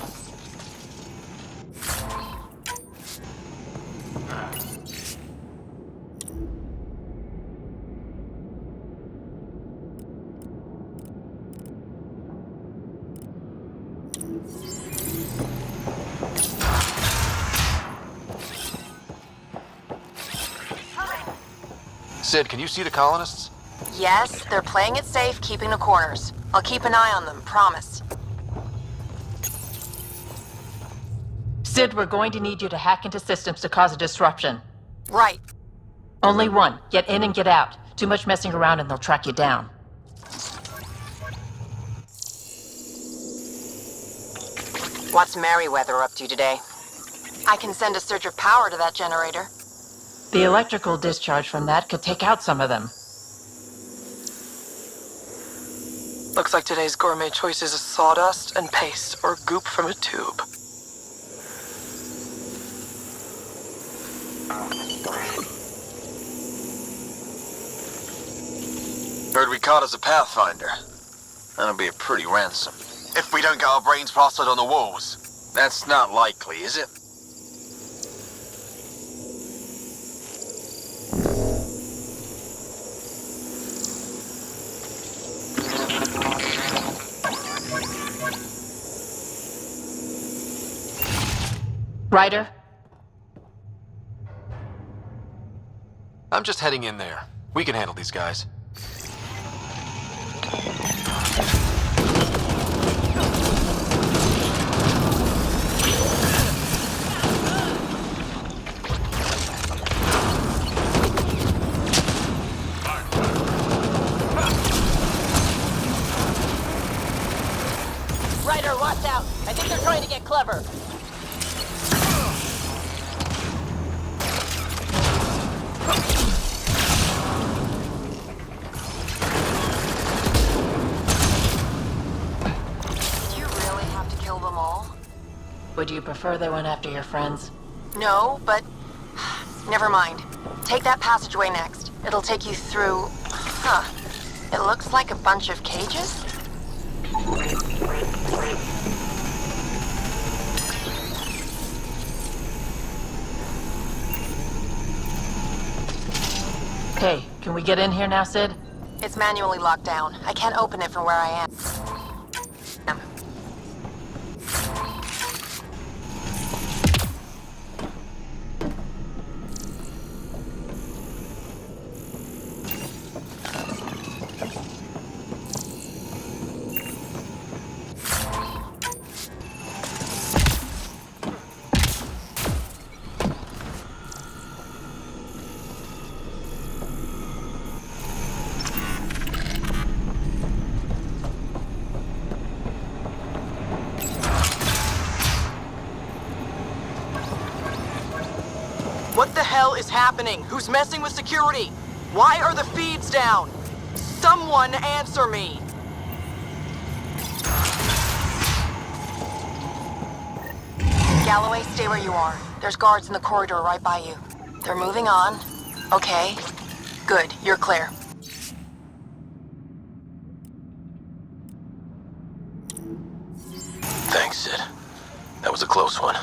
Speaker 4: Sid, can you see the colonists?
Speaker 1: Yes, they're playing it safe, keeping the corners. I'll keep an eye on them, promise.
Speaker 12: Sid, we're going to need you to hack into systems to cause a disruption.
Speaker 1: Right.
Speaker 12: Only one. Get in and get out. Too much messing around and they'll track you down.
Speaker 1: What's Merryweather up to today? I can send a surge of power to that generator.
Speaker 12: The electrical discharge from that could take out some of them.
Speaker 9: Looks like today's gourmet choices is sawdust and paste or goop from a tube.
Speaker 14: Heard we caught as a pathfinder. That'll be a pretty ransom. If we don't get our brains plastered on the walls. That's not likely, is it?
Speaker 12: Ryder?
Speaker 4: I'm just heading in there. We can handle these guys.
Speaker 12: Ryder, watch out! I think they're trying to get clever. Would you prefer they went after your friends?
Speaker 1: No, but... Never mind. Take that passageway next. It'll take you through... Huh. It looks like a bunch of cages?
Speaker 12: Hey, can we get in here now, Sid?
Speaker 1: It's manually locked down. I can't open it from where I am.
Speaker 9: What the hell is happening? Who's messing with security? Why are the feeds down? Someone answer me!
Speaker 1: Galloway, stay where you are. There's guards in the corridor right by you. They're moving on. Okay. Good, you're clear.
Speaker 10: Thanks, Sid. That was a close one.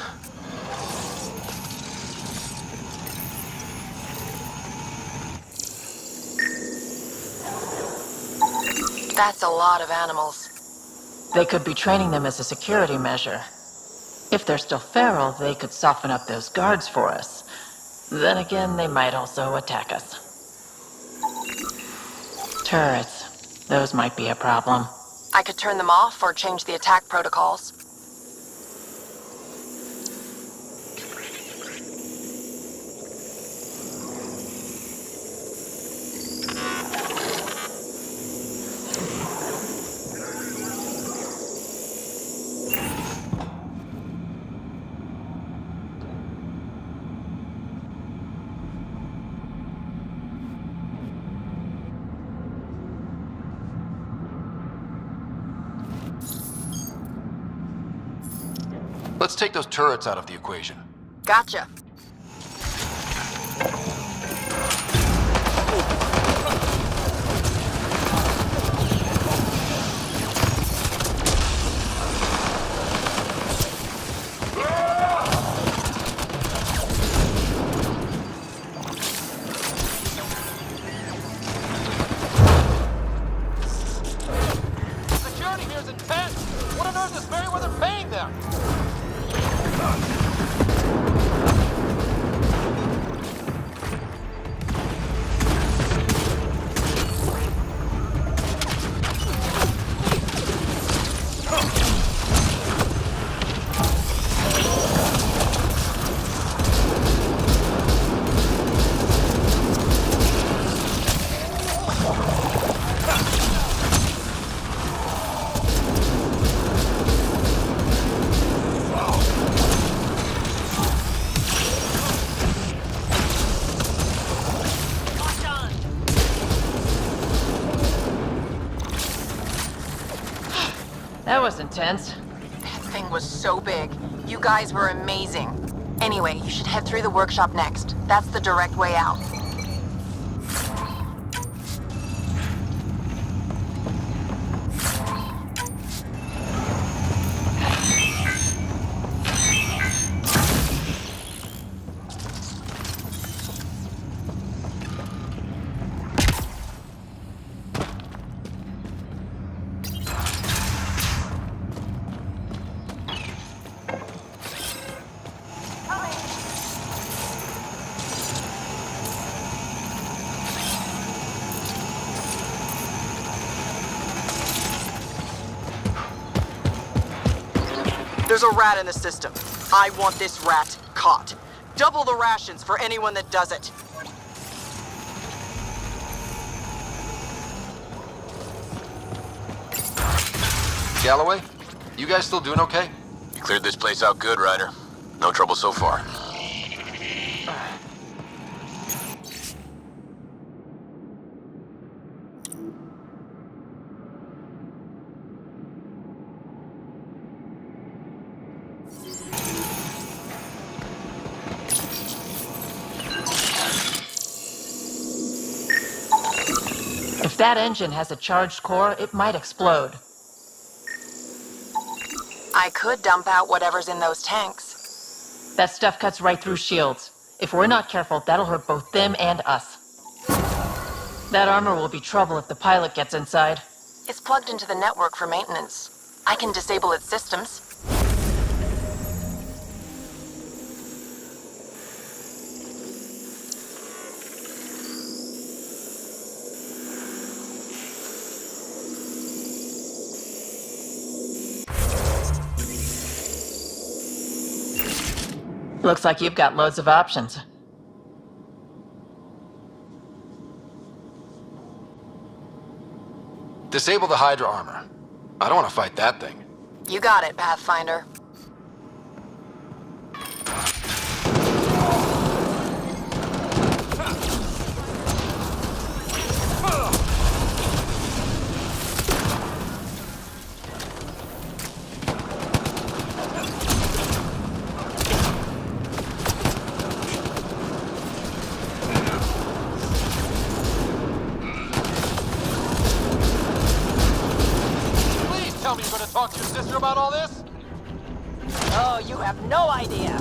Speaker 1: That's a lot of animals.
Speaker 6: They could be training them as a security measure. If they're still feral, they could soften up those guards for us. Then again, they might also attack us. Turrets. Those might be a problem.
Speaker 1: I could turn them off or change the attack protocols.
Speaker 4: Let's take those turrets out of the equation.
Speaker 1: Gotcha.
Speaker 4: Security here's intense! What on earth is Merryweather paying them?
Speaker 6: That was intense.
Speaker 1: That thing was so big. You guys were amazing. Anyway, you should head through the workshop next. That's the direct way out.
Speaker 9: There's a rat in the system. I want this rat caught. Double the rations for anyone that does it.
Speaker 4: Galloway, you guys still doing okay?
Speaker 10: You cleared this place out good, Ryder. No trouble so far.
Speaker 6: If that engine has a charged core, it might explode.
Speaker 1: I could dump out whatever's in those tanks.
Speaker 6: That stuff cuts right through shields. If we're not careful, that'll hurt both them and us. That armor will be trouble if the pilot gets inside.
Speaker 1: It's plugged into the network for maintenance. I can disable its systems.
Speaker 6: Looks like you've got loads of options.
Speaker 4: Disable the Hydra armor. I don't want to fight that thing.
Speaker 1: You got it, Pathfinder.
Speaker 4: Tell me you're gonna talk to your sister about all this?
Speaker 12: Oh, you have no idea.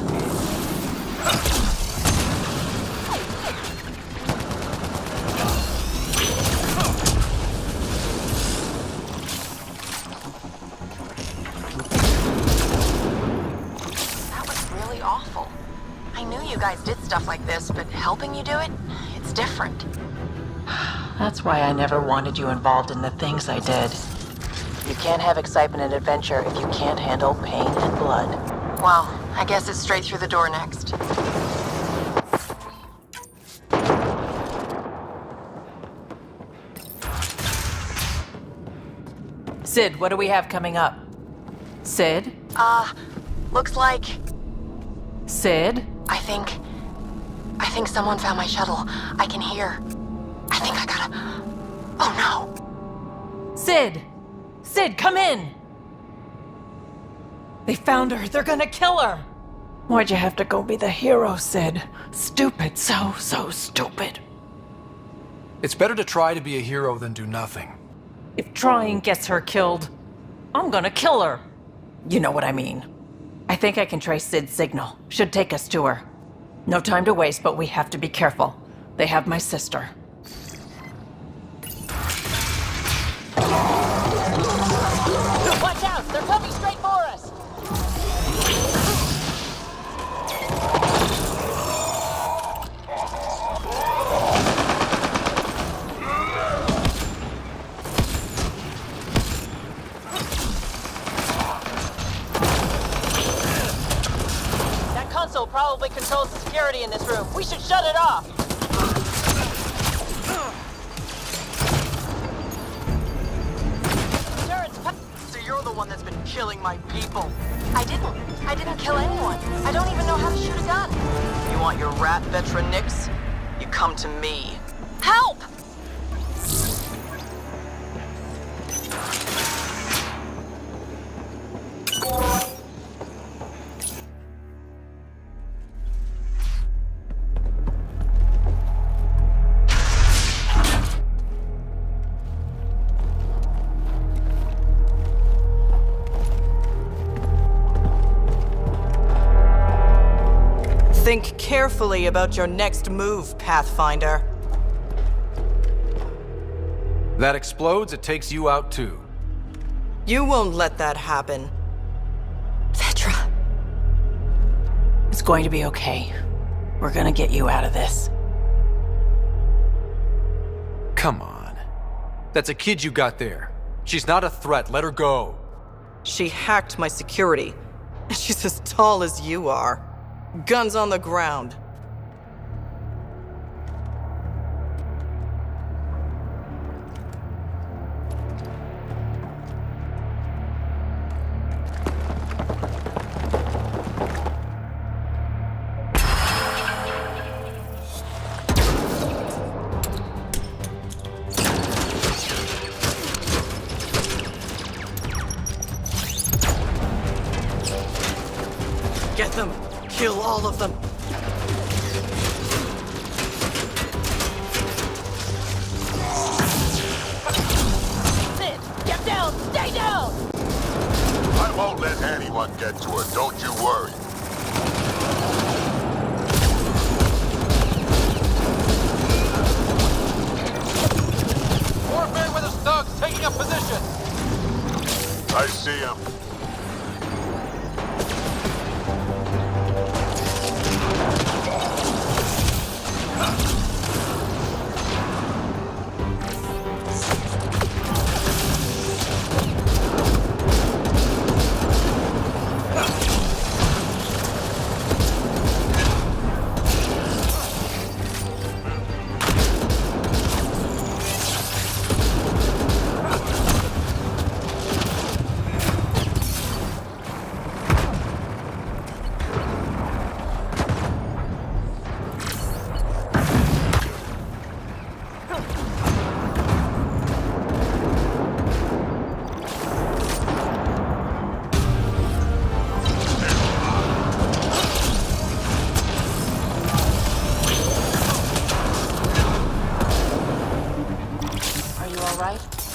Speaker 1: stuff like this, but helping you do it, it's different.
Speaker 6: That's why I never wanted you involved in the things I did. You can't have excitement and adventure if you can't handle pain and blood.
Speaker 1: Well, I guess it's straight through the door next.
Speaker 12: Sid, what do we have coming up? Sid?
Speaker 1: Looks like...
Speaker 12: Sid?
Speaker 1: I think someone found my shuttle. I can hear. I think I gotta... Oh no!
Speaker 12: Sid! Sid, come in! They found her. They're gonna kill her! Why'd you have to go be the hero, Sid? Stupid. So stupid.
Speaker 13: It's better to try to be a hero than do nothing.
Speaker 12: If trying gets her killed, I'm gonna kill her. You know what I mean. I think I can trace Sid's signal. Should take us to her. No time to waste, but we have to be careful. They have my sister. Watch out! They're coming straight for us! That console probably controls the security in this room. We should shut it off!
Speaker 9: So you're the one that's been killing my people.
Speaker 1: I didn't kill anyone. I don't even know how to shoot a gun.
Speaker 9: You want your rat veteran nicks? You come to me.
Speaker 1: Help!
Speaker 9: Think carefully about your next move, Pathfinder.
Speaker 13: That explodes, it takes you out too.
Speaker 9: You won't let that happen.
Speaker 12: Vetra. It's going to be okay. We're gonna get you out of this.
Speaker 13: Come on. That's a kid you got there. She's not a threat, let her go.
Speaker 9: She hacked my security. She's as tall as you are. Guns on the ground. Get them! Kill all of them!
Speaker 12: Sid, get down! Stay down!
Speaker 15: I won't let anyone get to her, don't you worry.
Speaker 4: Warfare with his thugs taking up position!
Speaker 15: I see him.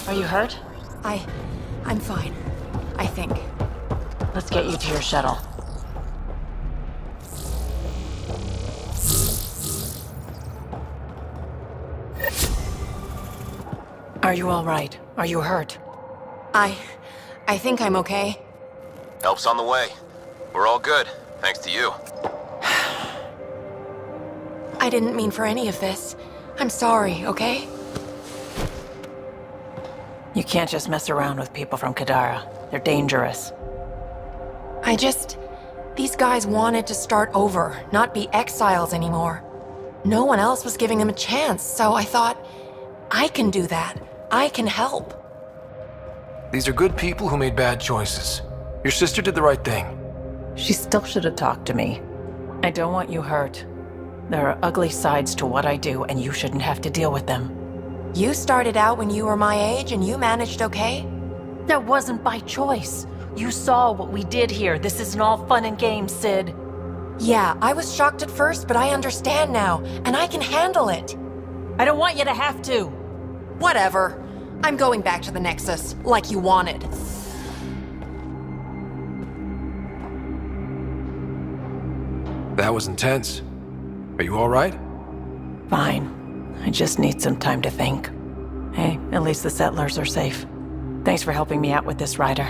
Speaker 6: Are you hurt?
Speaker 1: I'm fine. I think.
Speaker 6: Let's get you to your shuttle.
Speaker 12: Are you all right? Are you hurt?
Speaker 1: I think I'm okay.
Speaker 14: Help's on the way. We're all good, thanks to you.
Speaker 1: I didn't mean for any of this. I'm sorry, okay?
Speaker 12: You can't just mess around with people from Kadara. They're dangerous.
Speaker 1: These guys wanted to start over, not be exiles anymore. No one else was giving them a chance, so I thought, I can do that. I can help.
Speaker 4: These are good people who made bad choices. Your sister did the right thing.
Speaker 12: She still should have talked to me. I don't want you hurt. There are ugly sides to what I do, and you shouldn't have to deal with them.
Speaker 1: You started out when you were my age and you managed okay?
Speaker 12: That wasn't by choice. You saw what we did here. This isn't all fun and games, Sid.
Speaker 1: Yeah, I was shocked at first, but I understand now, and I can handle it.
Speaker 12: I don't want you to have to.
Speaker 1: Whatever. I'm going back to the Nexus, like you wanted.
Speaker 4: That was intense. Are you all right?
Speaker 12: Fine. I just need some time to think. Hey, at least the settlers are safe. Thanks for helping me out with this, Ryder.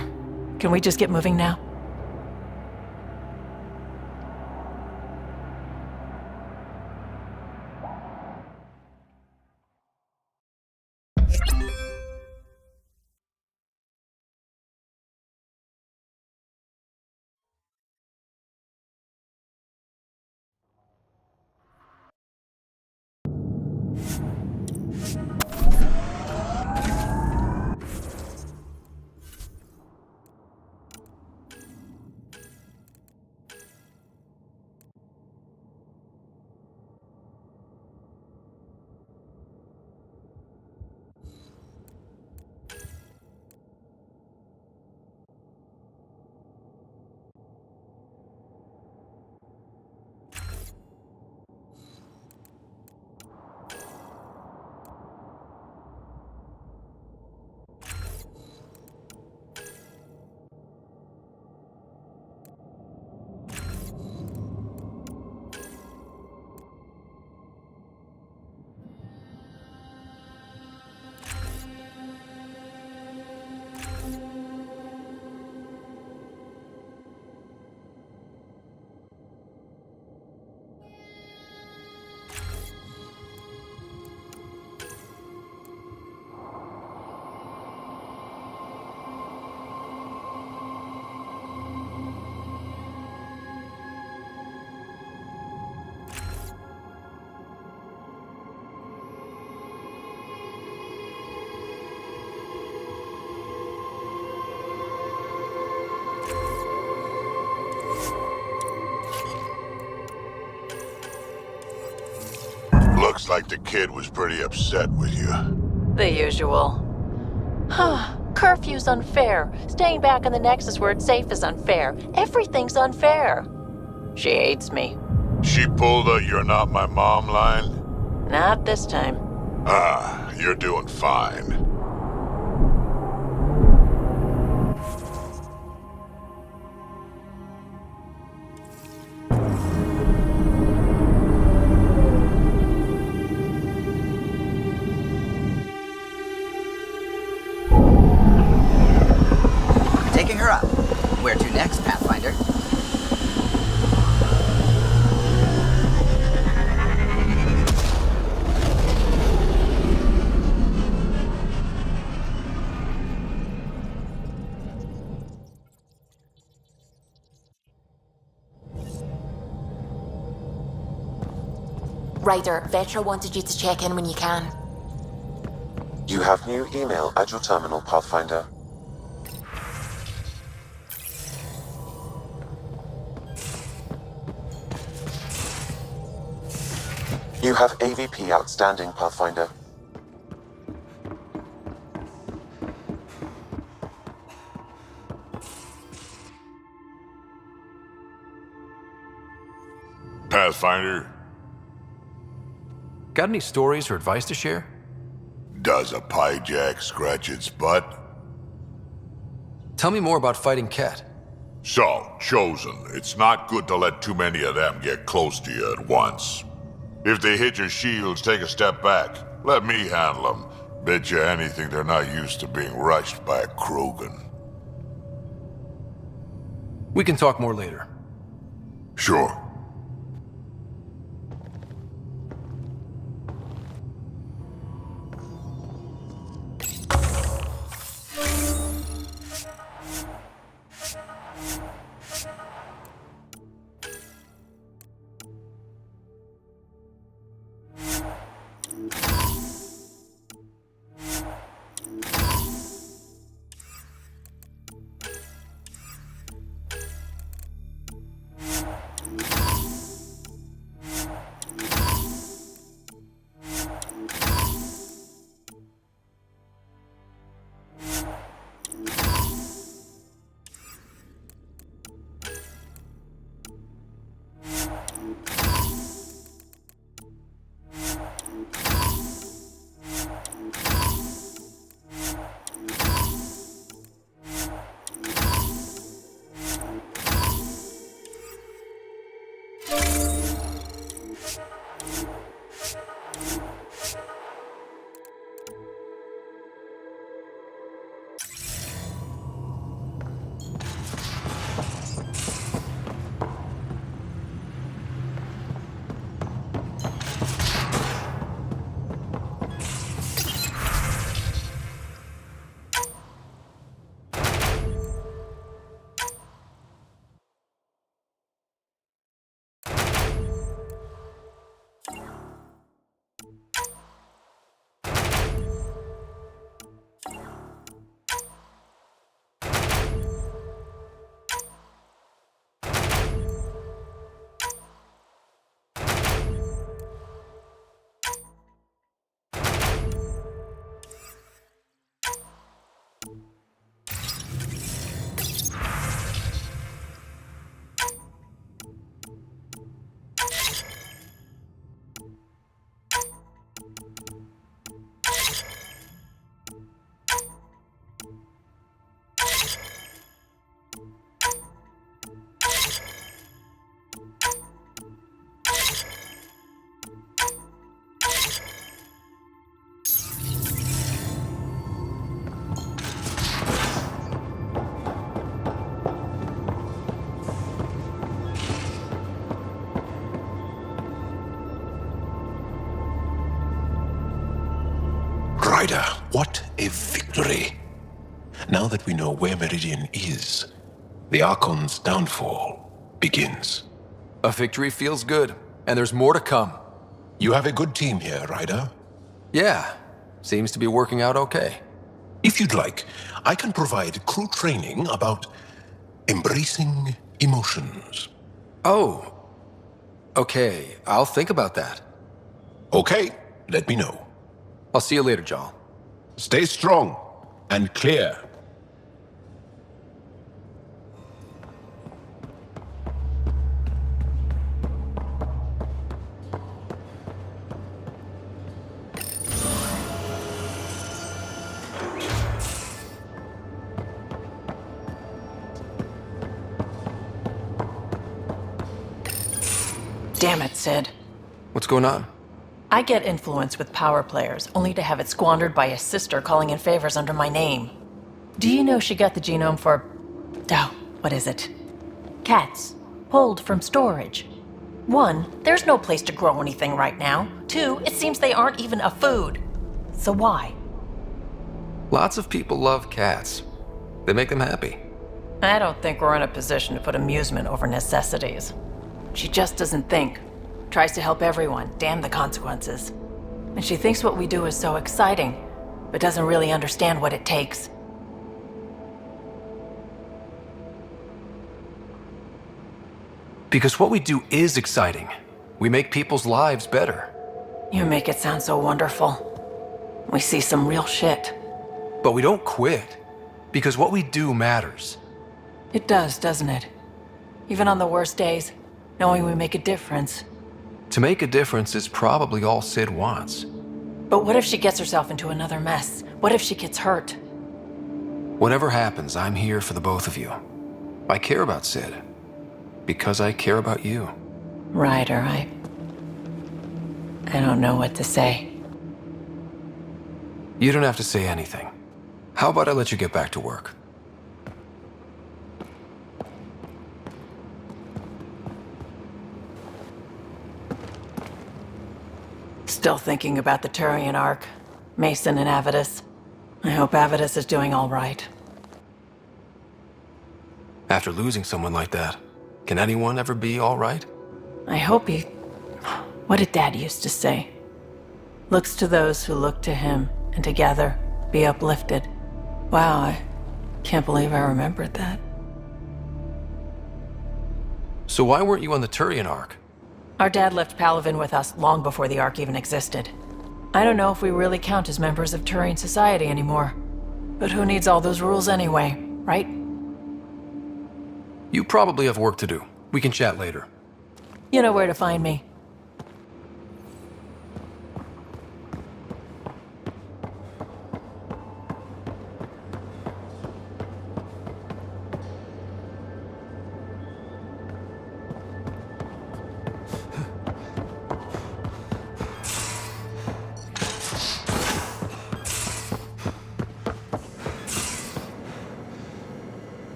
Speaker 12: Can we just get moving now?
Speaker 15: Looks like the kid was pretty upset with you.
Speaker 12: The usual. Curfew's unfair. Staying back in the Nexus where it's safe is unfair. Everything's unfair. She hates me.
Speaker 15: She pulled a "you're not my mom" line?
Speaker 12: Not this time.
Speaker 15: Ah, you're doing fine.
Speaker 16: Taking her up. Where to next, Pathfinder?
Speaker 1: Ryder, Vetra wanted you to check in when you can.
Speaker 3: You have new email at your terminal, Pathfinder. You have AVP outstanding, Pathfinder.
Speaker 15: Pathfinder,
Speaker 4: Got any stories or advice to share?
Speaker 15: does a pyjak scratch its butt?
Speaker 4: Tell me more about fighting Cat.
Speaker 15: So, Chosen, it's not good to let too many of them get close to you at once. If they hit your shields, take a step back. Let me handle them. Bet you anything they're not used to being rushed by a Krogan.
Speaker 4: We can talk more later.
Speaker 15: Sure.
Speaker 17: Ryder, what a victory! Now that we know where Meridian is, the Archon's downfall begins.
Speaker 13: A victory feels good, and there's more to come.
Speaker 17: You have a good team here, Ryder.
Speaker 13: Yeah, seems to be working out okay.
Speaker 17: If you'd like, I can provide crew training about embracing emotions.
Speaker 13: Oh, okay, I'll think about that.
Speaker 17: Okay, let me know.
Speaker 13: I'll see you later, Jarl.
Speaker 17: Stay strong and clear.
Speaker 12: Damn it, Sid.
Speaker 13: What's going on?
Speaker 12: I get influence with power players, only to have it squandered by a sister calling in favors under my name. Do you know she got the genome for... oh, what is it? Cats. Pulled from storage. 1, there's no place to grow anything right now. 2, it seems they aren't even a food. So why?
Speaker 13: Lots of people love cats. They make them happy.
Speaker 12: I don't think we're in a position to put amusement over necessities. She just doesn't think. Tries to help everyone, damn the consequences. And she thinks what we do is so exciting, but doesn't really understand what it takes.
Speaker 13: Because what we do is exciting. We make people's lives better.
Speaker 12: You make it sound so wonderful. We see some real shit.
Speaker 13: But we don't quit, because what we do matters.
Speaker 12: It does, doesn't it? Even on the worst days, knowing we make a difference.
Speaker 13: To make a difference is probably all Sid wants.
Speaker 12: But what if she gets herself into another mess? What if she gets hurt?
Speaker 13: Whatever happens, I'm here for the both of you. I care about Sid. Because I care about you.
Speaker 12: Ryder, I don't know what to say.
Speaker 13: You don't have to say anything. How about I let you get back to work?
Speaker 12: Still thinking about the Turian Ark. Mason and Avidus. I hope Avidus is doing all right.
Speaker 13: After losing someone like that, can anyone ever be all right?
Speaker 12: I hope he... What did Dad used to say? Looks to those who look to him, and together be uplifted. Wow, I can't believe I remembered that.
Speaker 13: So why weren't you on the Turian Ark?
Speaker 12: Our dad left Palavin with us long before the Ark even existed. I don't know if we really count as members of Turian society anymore. But who needs all those rules anyway, right?
Speaker 13: You probably have work to do. We can chat later.
Speaker 12: You know where to find me.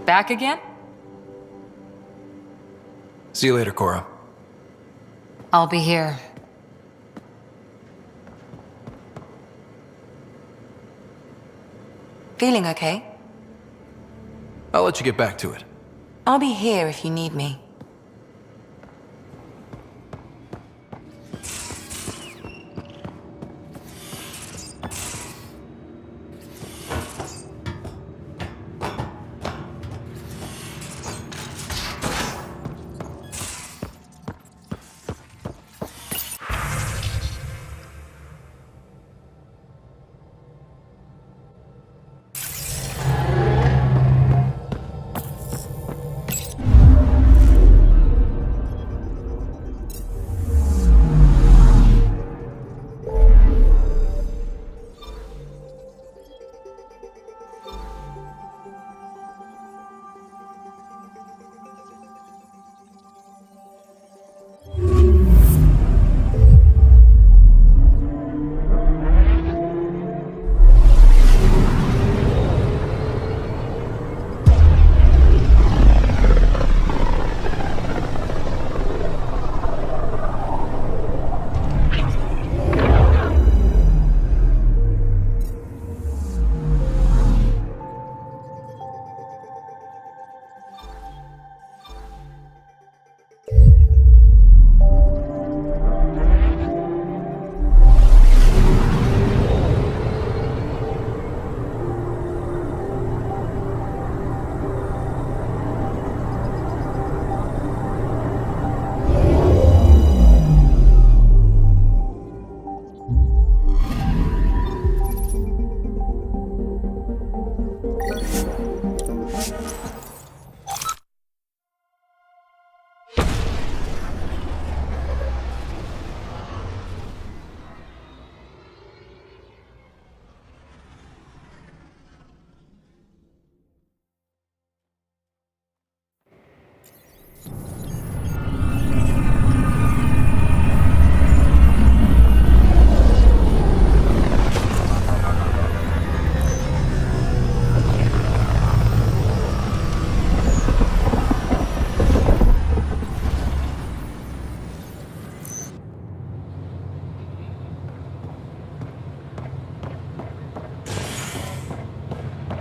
Speaker 18: back again?
Speaker 13: See you later, Cora.
Speaker 18: I'll be here.
Speaker 1: Feeling okay?
Speaker 13: I'll let you get back to it.
Speaker 1: I'll be here if you need me.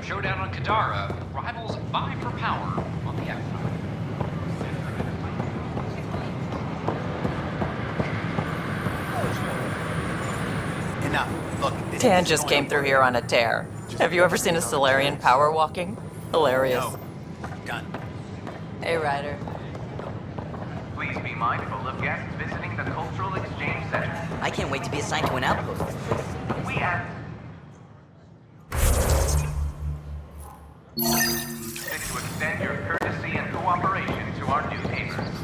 Speaker 19: Showdown on Kadara. Rivals vie for power on the outside.
Speaker 16: Enough. Look, this
Speaker 12: Tan
Speaker 16: is
Speaker 12: just
Speaker 16: going
Speaker 12: came
Speaker 16: to
Speaker 12: through
Speaker 16: work.
Speaker 12: here on a tear. Have you ever seen a Solarian power walking? Hilarious.
Speaker 16: No. Done.
Speaker 12: Hey, Ryder.
Speaker 19: Please be mindful of guests visiting the Cultural Exchange Center.
Speaker 16: I can't wait to be assigned to an outpost.
Speaker 19: We ask to extend your courtesy and cooperation to our new neighbors.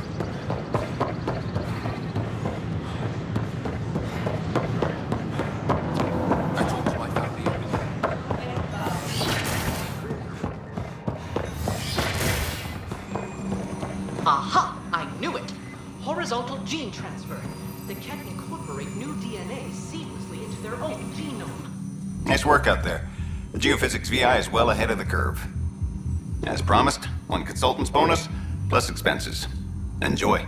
Speaker 20: Aha! I knew it! Horizontal gene transfer. They can incorporate new DNA seamlessly into their own genome.
Speaker 14: Nice work out there. The Geophysics VI is well ahead of the curve. As promised, 1 consultant's bonus, plus expenses. Enjoy.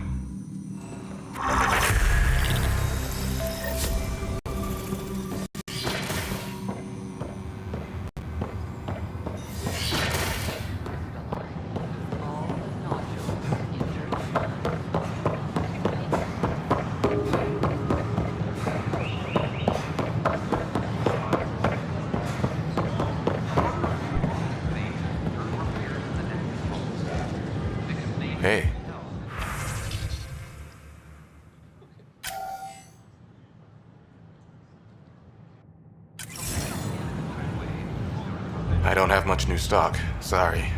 Speaker 17: Hey. I don't have much new stock. Sorry.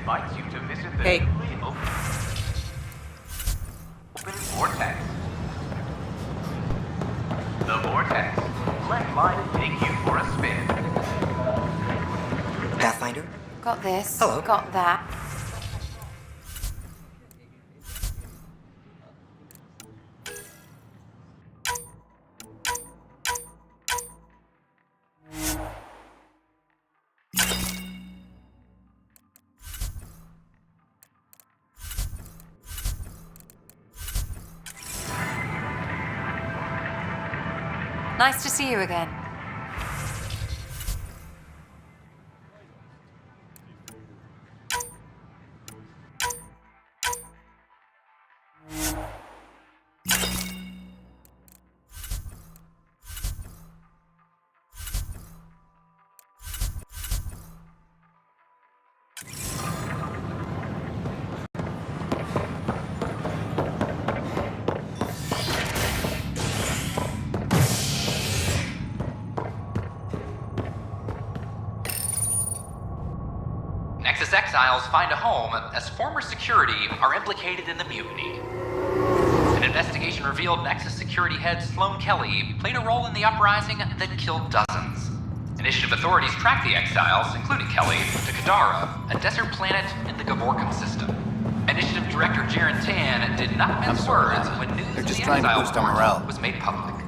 Speaker 19: invites you to visit the
Speaker 20: Hey.
Speaker 19: newly open vortex. The vortex. Let life take you for a spin.
Speaker 16: Pathfinder?
Speaker 18: Got this.
Speaker 16: Hello.
Speaker 18: Got that. Nice to see you again.
Speaker 21: Nexus exiles find a home as former security are implicated in the mutiny. An investigation revealed Nexus security head Sloan Kelly played a role in the uprising that killed dozens. Initiative authorities tracked the exiles, including Kelly, to Kadara, a desert planet in the Gavorkum system. Initiative Director Jaren Tan did not mince words when news
Speaker 14: They're
Speaker 21: of
Speaker 14: just
Speaker 21: the
Speaker 14: trying to
Speaker 21: exile
Speaker 14: boost our
Speaker 21: report
Speaker 14: morale.
Speaker 21: was made public.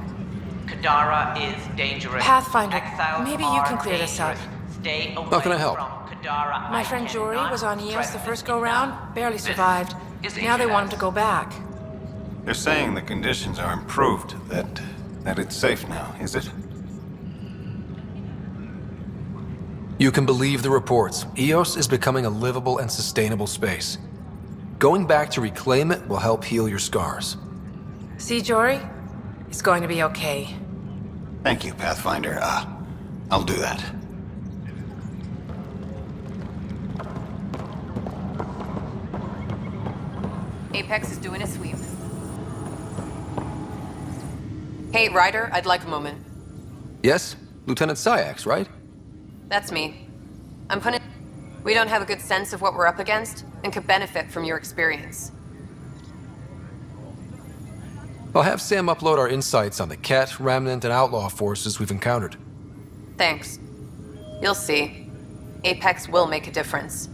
Speaker 20: Kadara is dangerous.
Speaker 1: Pathfinder,
Speaker 20: Exiles
Speaker 1: maybe you
Speaker 20: are
Speaker 1: can clear this up.
Speaker 20: dangerous. Stay away
Speaker 13: How can I help?
Speaker 20: from Kadara.
Speaker 1: My
Speaker 20: I
Speaker 1: friend Jory
Speaker 20: cannot
Speaker 1: was on EOS the
Speaker 20: stress
Speaker 1: first
Speaker 20: it
Speaker 1: go-round,
Speaker 20: enough.
Speaker 1: barely survived.
Speaker 21: is
Speaker 1: Now they want him
Speaker 21: HMS.
Speaker 1: to go back.
Speaker 14: They're saying the conditions are improved, that it's safe now, is it?
Speaker 13: You can believe the reports. EOS is becoming a livable and sustainable space. Going back to reclaim it will help heal your scars.
Speaker 1: See, Jory? It's going to be okay.
Speaker 14: Thank you, Pathfinder. I'll do that.
Speaker 18: Apex is doing a sweep. Hey, Ryder, I'd like a moment.
Speaker 13: Yes? Lieutenant Syax, right?
Speaker 18: That's me. I'm putting... We don't have a good sense of what we're up against and could benefit from your experience.
Speaker 13: I'll have Sam upload our insights on the Ket, Remnant, and Outlaw forces we've encountered.
Speaker 18: Thanks. You'll see. Apex will make a difference.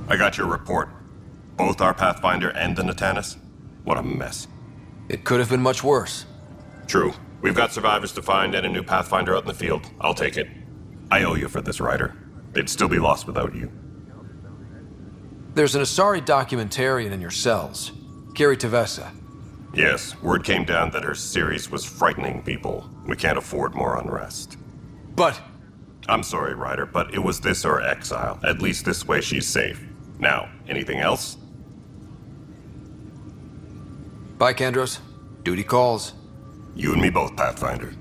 Speaker 22: I got your report. Both our Pathfinder and the Natanus? What a mess.
Speaker 13: It could have been much worse.
Speaker 22: True. We've got survivors to find and a new Pathfinder out in the field. I'll take it. I owe you for this, Ryder. They'd still be lost without you.
Speaker 13: There's an Asari documentarian in your cells, Gary Tavessa.
Speaker 22: Yes, word came down that her series was frightening people. We can't afford more unrest.
Speaker 13: But...
Speaker 22: I'm sorry, Ryder, but it was this or exile. At least this way she's safe. Now, anything else?
Speaker 13: Bye, Kandros. Duty calls.
Speaker 22: You and me both, Pathfinder.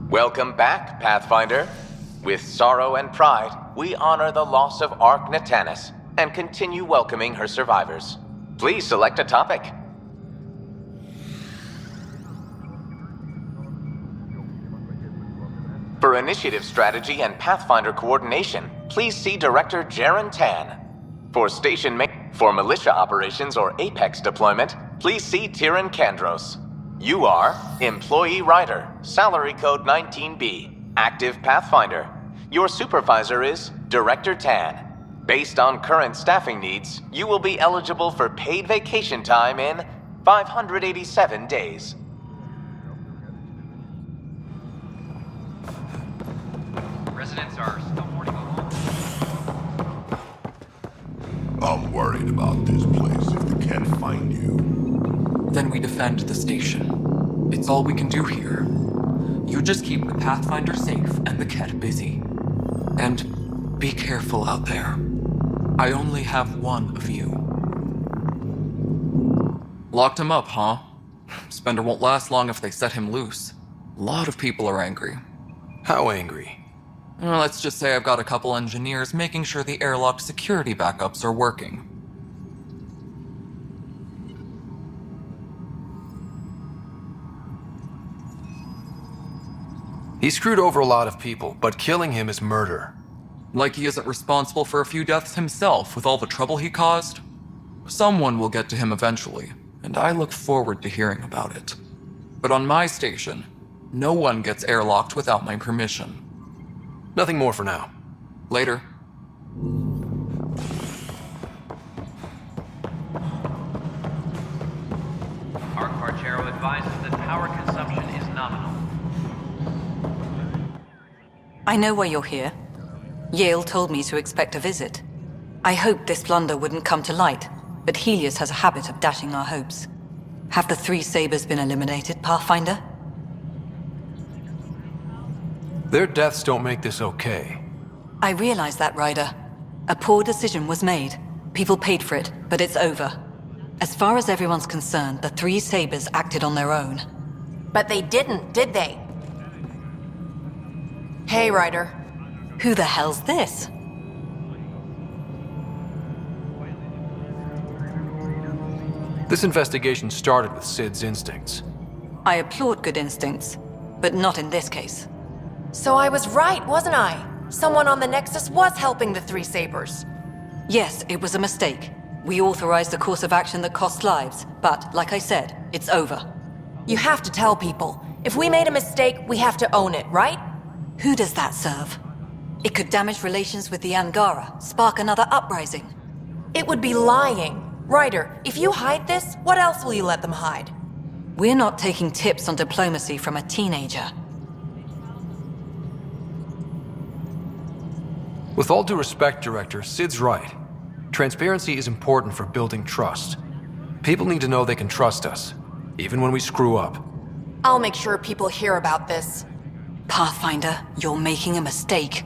Speaker 23: Welcome back, Pathfinder. With sorrow and pride, we honor the loss of Ark Natanus and continue welcoming her survivors. Please select a topic. For initiative strategy and Pathfinder coordination, please see Director Jaren Tan. For militia operations or Apex deployment, please see Tyran Kandros. You are Employee Rider, Salary Code 19B, Active Pathfinder. Your supervisor is Director Tan. Based on current staffing needs, you will be eligible for paid vacation time in 587 days.
Speaker 19: Residents are still mourning along.
Speaker 15: I'm worried about this place if they can't find you.
Speaker 11: Then we defend the station. It's all we can do here. You just keep the Pathfinder safe and the Ket busy. And be careful out there. I only have one of you. Locked him up, huh? Spender won't last long if they set him loose. A lot of people are angry.
Speaker 13: How angry?
Speaker 11: Let's just say I've got a couple engineers making sure the airlock security backups are working.
Speaker 13: He screwed over a lot of people, but killing him is murder.
Speaker 11: Like he isn't responsible for a few deaths himself with all the trouble he caused? Someone will get to him eventually, and I look forward to hearing about it. But on my station, no one gets airlocked without my permission.
Speaker 13: Nothing more for now.
Speaker 11: Later.
Speaker 19: Arc Parchero advises that power consumption is nominal.
Speaker 2: I know why you're here. Yale told me to expect a visit. I hoped this blunder wouldn't come to light, but Helios has a habit of dashing our hopes. Have the three Sabers been eliminated, Pathfinder?
Speaker 13: Their deaths don't make this okay.
Speaker 2: I realize that, Ryder. A poor decision was made. People paid for it, but it's over. As far as everyone's concerned, the three Sabers acted on their own.
Speaker 1: But they didn't, did they? Hey, Ryder.
Speaker 2: Who the hell's this?
Speaker 13: This investigation started with Sid's instincts.
Speaker 2: I applaud good instincts, but not in this case.
Speaker 1: So I was right, wasn't I? Someone on the Nexus was helping the three Sabers.
Speaker 2: Yes, it was a mistake. We authorized a course of action that cost lives, but, like I said, it's over.
Speaker 1: You have to tell people. If we made a mistake, we have to own it, right?
Speaker 2: Who does that serve? It could damage relations with the Angara, spark another uprising.
Speaker 1: It would be lying. Ryder, if you hide this, what else will you let them hide?
Speaker 2: We're not taking tips on diplomacy from a teenager.
Speaker 13: With all due respect, Director, Sid's right. Transparency is important for building trust. People need to know they can trust us, even when we screw up.
Speaker 1: I'll make sure people hear about this.
Speaker 2: Pathfinder, you're making a mistake.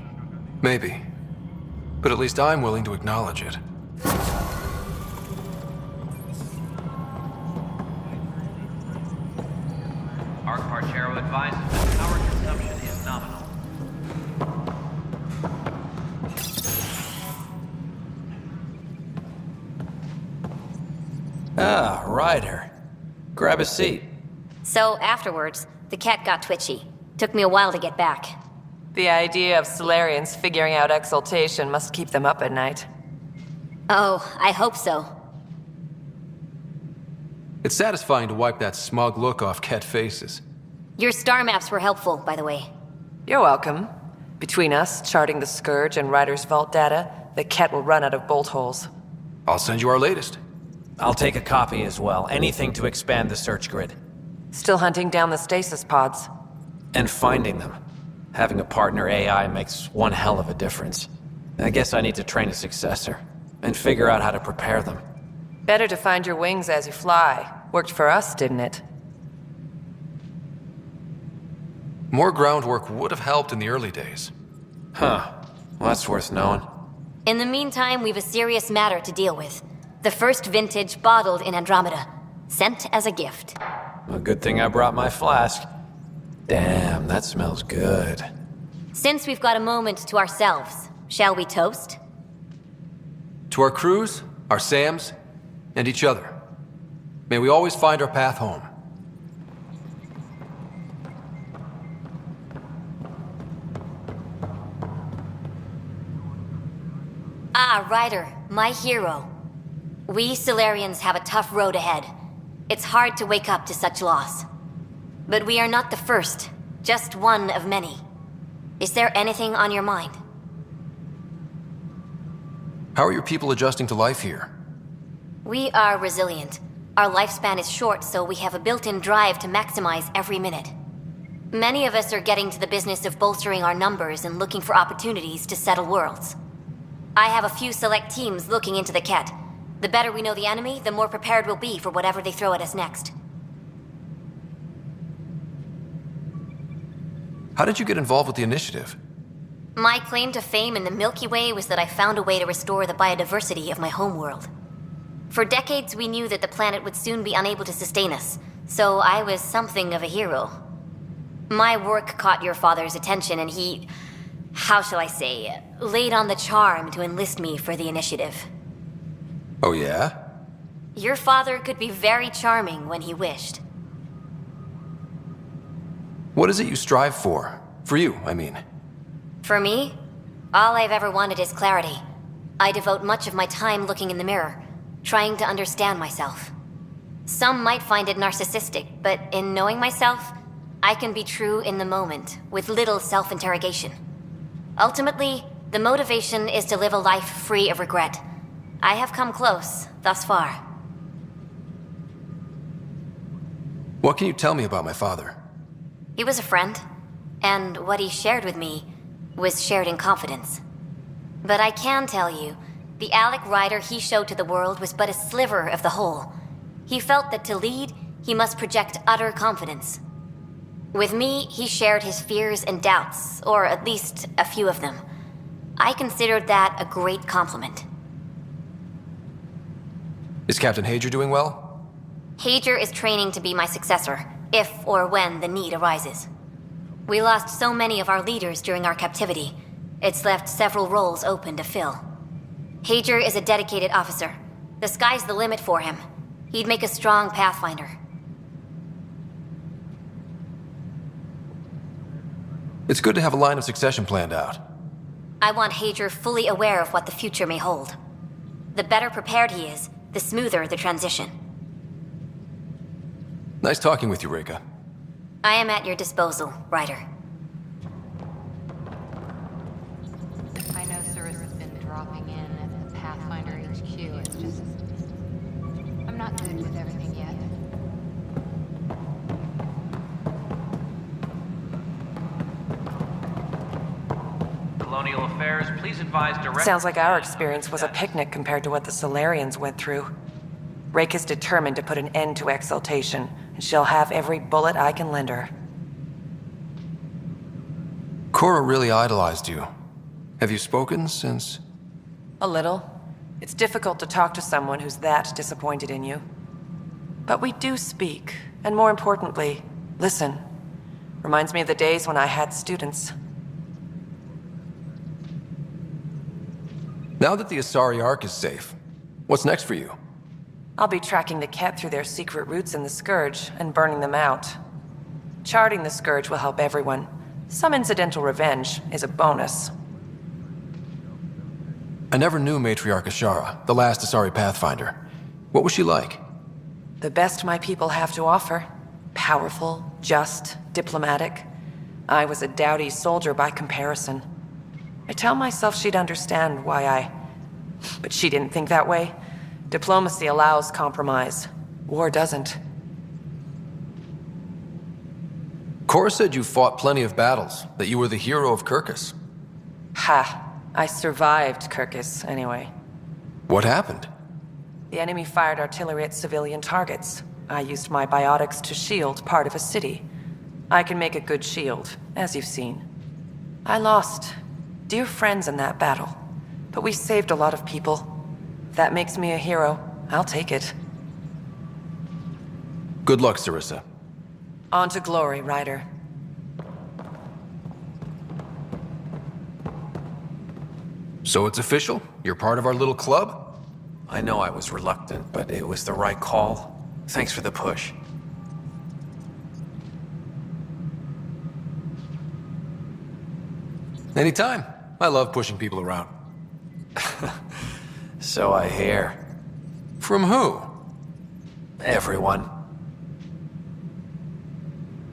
Speaker 13: Maybe. But at least I'm willing to acknowledge it.
Speaker 19: Arc Parchero advises that power consumption is nominal.
Speaker 7: Ah, Ryder. Grab a seat.
Speaker 8: So afterwards, the cat got twitchy. Took me a while to get back.
Speaker 24: The idea of Solarians figuring out exaltation must keep them up at night.
Speaker 8: Oh, I hope so.
Speaker 13: It's satisfying to wipe that smug look off Ket faces.
Speaker 8: Your star maps were helpful, by the way.
Speaker 24: You're welcome. Between us, charting the Scourge and Ryder's vault data, the Ket will run out of bolt holes.
Speaker 13: I'll send you our latest.
Speaker 7: I'll take a copy as well. Anything to expand the search grid.
Speaker 24: Still hunting down the stasis pods.
Speaker 7: And finding them. Having a partner AI makes one hell of a difference. I guess I need to train a successor. And figure out how to prepare them.
Speaker 24: Better to find your wings as you fly. Worked for us, didn't it?
Speaker 13: More groundwork would have helped in the early days.
Speaker 7: Huh. Well, that's worth knowing.
Speaker 8: In the meantime, we've a serious matter to deal with. The first vintage bottled in Andromeda. Sent as a gift.
Speaker 7: A good thing I brought my flask. Damn, that smells good.
Speaker 8: Since we've got a moment to ourselves, shall we toast?
Speaker 13: To our crews, our Sams, and each other. May we always find our path home.
Speaker 8: Ah, Ryder, my hero. We Solarians have a tough road ahead. It's hard to wake up to such loss. But we are not the first, just one of many. Is there anything on your mind?
Speaker 13: How are your people adjusting to life here?
Speaker 8: We are resilient. Our lifespan is short, so we have a built-in drive to maximize every minute. Many of us are getting to the business of bolstering our numbers and looking for opportunities to settle worlds. I have a few select teams looking into the Ket. The better we know the enemy, the more prepared we'll be for whatever they throw at us next.
Speaker 13: How did you get involved with the initiative?
Speaker 8: My claim to fame in the Milky Way was that I found a way to restore the biodiversity of my homeworld. For decades, we knew that the planet would soon be unable to sustain us, so I was something of a hero. My work caught your father's attention, and he, how shall I say, laid on the charm to enlist me for the initiative.
Speaker 13: Oh yeah?
Speaker 8: Your father could be very charming when he wished.
Speaker 13: What is it you strive for? For you, I mean.
Speaker 8: For me, all I've ever wanted is clarity. I devote much of my time looking in the mirror, trying to understand myself. Some might find it narcissistic, but in knowing myself, I can be true in the moment, with little self-interrogation. Ultimately, the motivation is to live a life free of regret. I have come close, thus far.
Speaker 13: What can you tell me about my father?
Speaker 8: He was a friend, and what he shared with me was shared in confidence. But I can tell you, the Alec Ryder he showed to the world was but a sliver of the whole. He felt that to lead, he must project utter confidence. With me, he shared his fears and doubts, or at least a few of them. I considered that a great compliment.
Speaker 13: Is Captain Hager doing well?
Speaker 8: Hager is training to be my successor, if or when the need arises. We lost so many of our leaders during our captivity. It's left several roles open to fill. Hager is a dedicated officer. The sky's the limit for him. He'd make a strong Pathfinder.
Speaker 13: It's good to have a line of succession planned out.
Speaker 8: I want Hager fully aware of what the future may hold. The better prepared he is, the smoother the transition.
Speaker 13: Nice talking with you, Rika.
Speaker 8: I am at your disposal, Ryder.
Speaker 5: I know Cirrus has been dropping in at the Pathfinder HQ. It's just... I'm not good with everything yet.
Speaker 20: Colonial Affairs, please advise direct...
Speaker 24: Sounds like our experience was a picnic compared to what the Solarians went through. Rake is determined to put an end to exaltation, and she'll have every bullet I can lend her.
Speaker 13: Cora really idolized you. Have you spoken since?
Speaker 24: A little. It's difficult to talk to someone who's that disappointed in you. But we do speak, and more importantly, listen. Reminds me of the days when I had students.
Speaker 13: Now that the Asari Ark is safe, what's next for you?
Speaker 24: I'll be tracking the Ket through their secret routes in the Scourge and burning them out. Charting the Scourge will help everyone. Some incidental revenge is a bonus.
Speaker 13: I never knew Matriarch Ashara, the last Asari Pathfinder. What was she like?
Speaker 24: The best my people have to offer. Powerful, just, diplomatic. I was a dowdy soldier by comparison. I tell myself she'd understand why I... But she didn't think that way. Diplomacy allows compromise. War doesn't.
Speaker 13: Cora said you fought plenty of battles, that you were the hero of Kirkus.
Speaker 24: Ha! I survived Kirkus, anyway.
Speaker 13: What happened?
Speaker 24: The enemy fired artillery at civilian targets. I used my biotics to shield part of a city. I can make a good shield, as you've seen. I lost dear friends in that battle, but we saved a lot of people. That makes me a hero. I'll take it.
Speaker 13: Good luck, Sarissa.
Speaker 24: On to glory, Ryder.
Speaker 13: So it's official? You're part of our little club?
Speaker 7: I know I was reluctant, but it was the right call. Thanks for the push.
Speaker 13: Anytime. I love pushing people around.
Speaker 7: So I hear.
Speaker 13: From who?
Speaker 7: Everyone.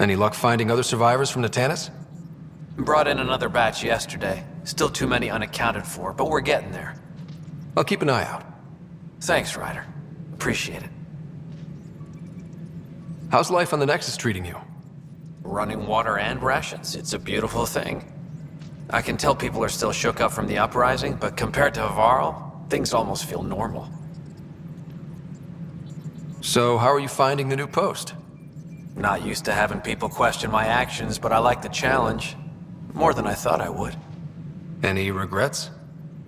Speaker 13: Any luck finding other survivors from Natanis?
Speaker 7: Brought in another batch yesterday. Still too many unaccounted for, but we're getting there.
Speaker 13: I'll keep an eye out.
Speaker 7: Thanks, Ryder. Appreciate it.
Speaker 13: How's life on the Nexus treating you?
Speaker 7: Running water and rations. It's a beautiful thing. I can tell people are still shook up from the uprising, but compared to Varl, things almost feel normal.
Speaker 13: So, how are you finding the new post?
Speaker 7: Not used to having people question my actions, but I like the challenge. More than I thought I would.
Speaker 13: Any regrets?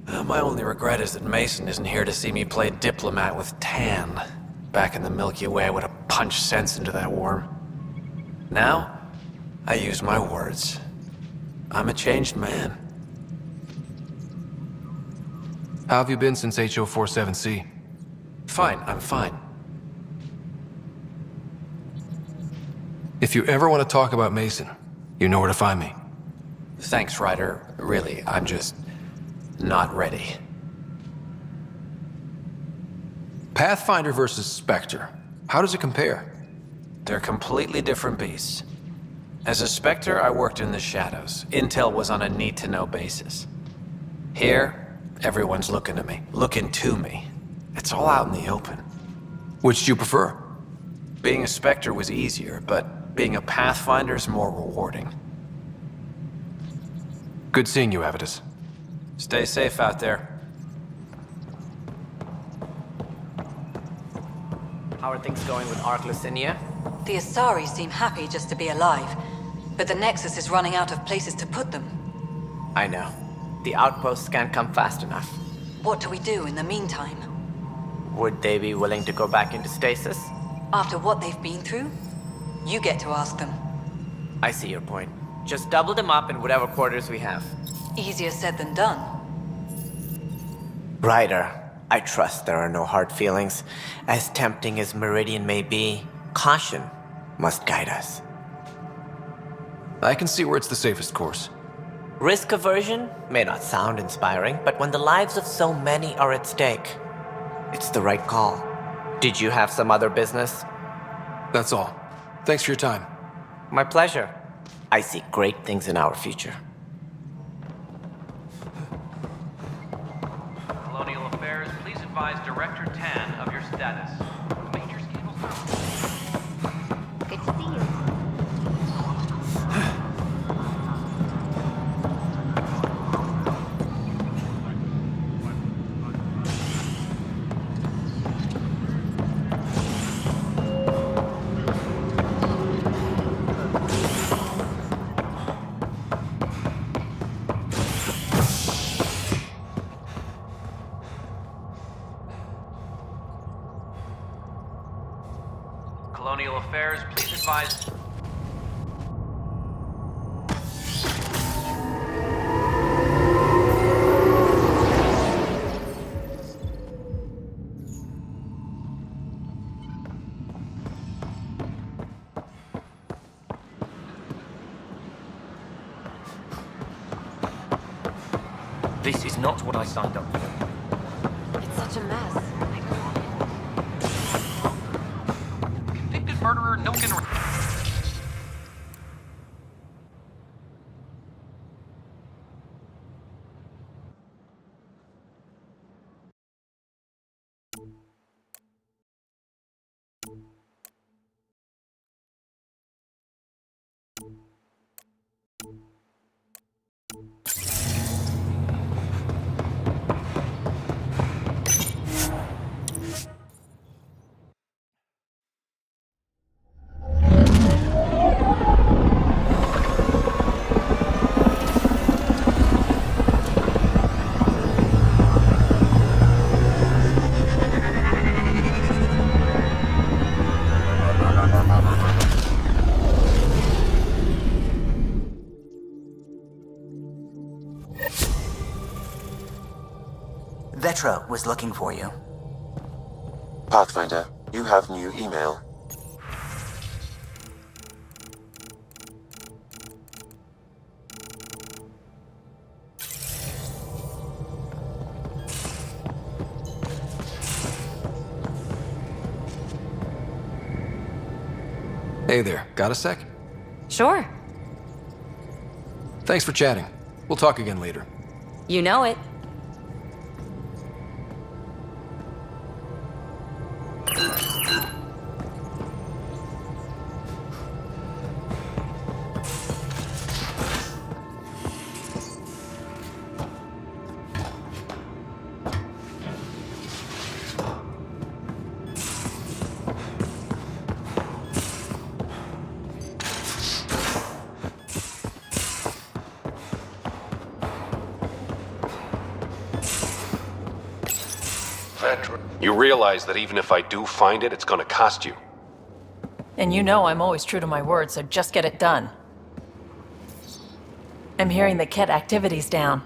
Speaker 7: My only regret is that Mason isn't here to see me play diplomat with Tan. Back in the Milky Way, I would have punched sense into that worm. Now, I use my words. I'm a changed man.
Speaker 13: How have you been since HO47C?
Speaker 7: Fine, I'm fine.
Speaker 13: If you ever want to talk about Mason, you know where to find me.
Speaker 7: Thanks, Ryder. Really, I'm just not ready.
Speaker 13: Pathfinder versus Spectre. How does it compare?
Speaker 7: They're completely different beasts. As a Spectre, I worked in the shadows. Intel was on a need-to-know basis. Here, everyone's looking at me, looking to me. It's all out in the open.
Speaker 13: Which do you prefer?
Speaker 7: Being a Spectre was easier, but being a Pathfinder's more rewarding.
Speaker 13: Good seeing you, Avitus.
Speaker 7: Stay safe out there.
Speaker 16: How are things going with Ark Lucinia?
Speaker 2: The Asari seem happy just to be alive, but the Nexus is running out of places to put them.
Speaker 16: I know. The outposts can't come fast enough.
Speaker 2: What do we do in the meantime?
Speaker 16: Would they be willing to go back into stasis?
Speaker 2: After what they've been through? You get to ask them.
Speaker 16: I see your point. Just double them up in whatever quarters we have.
Speaker 2: Easier said than done.
Speaker 16: Ryder, I trust there are no hard feelings. As tempting as Meridian may be, caution must guide us.
Speaker 13: I can see where it's the safest course.
Speaker 16: Risk aversion may not sound inspiring, but when the lives of so many are at stake, it's the right call. Did you have some other business?
Speaker 13: That's all. Thanks for your time.
Speaker 16: My pleasure. I see great things in our future.
Speaker 19: Colonial Affairs, please advise Director Tan of your status. Major scandals found.
Speaker 8: Good to see you.
Speaker 19: Colonial Affairs, please advise.
Speaker 3: This is not what I signed up for.
Speaker 18: It's such a mess.
Speaker 21: Convicted murderer, no can.
Speaker 16: Vetra was looking for you.
Speaker 17: Pathfinder, you have new email.
Speaker 13: Hey there, got a sec?
Speaker 18: Sure.
Speaker 13: Thanks for chatting. We'll talk again later.
Speaker 18: You know it.
Speaker 17: You realize that even if I do find it, it's gonna cost you.
Speaker 12: And you know I'm always true to my word, so just get it done. I'm hearing the Ket activity's down.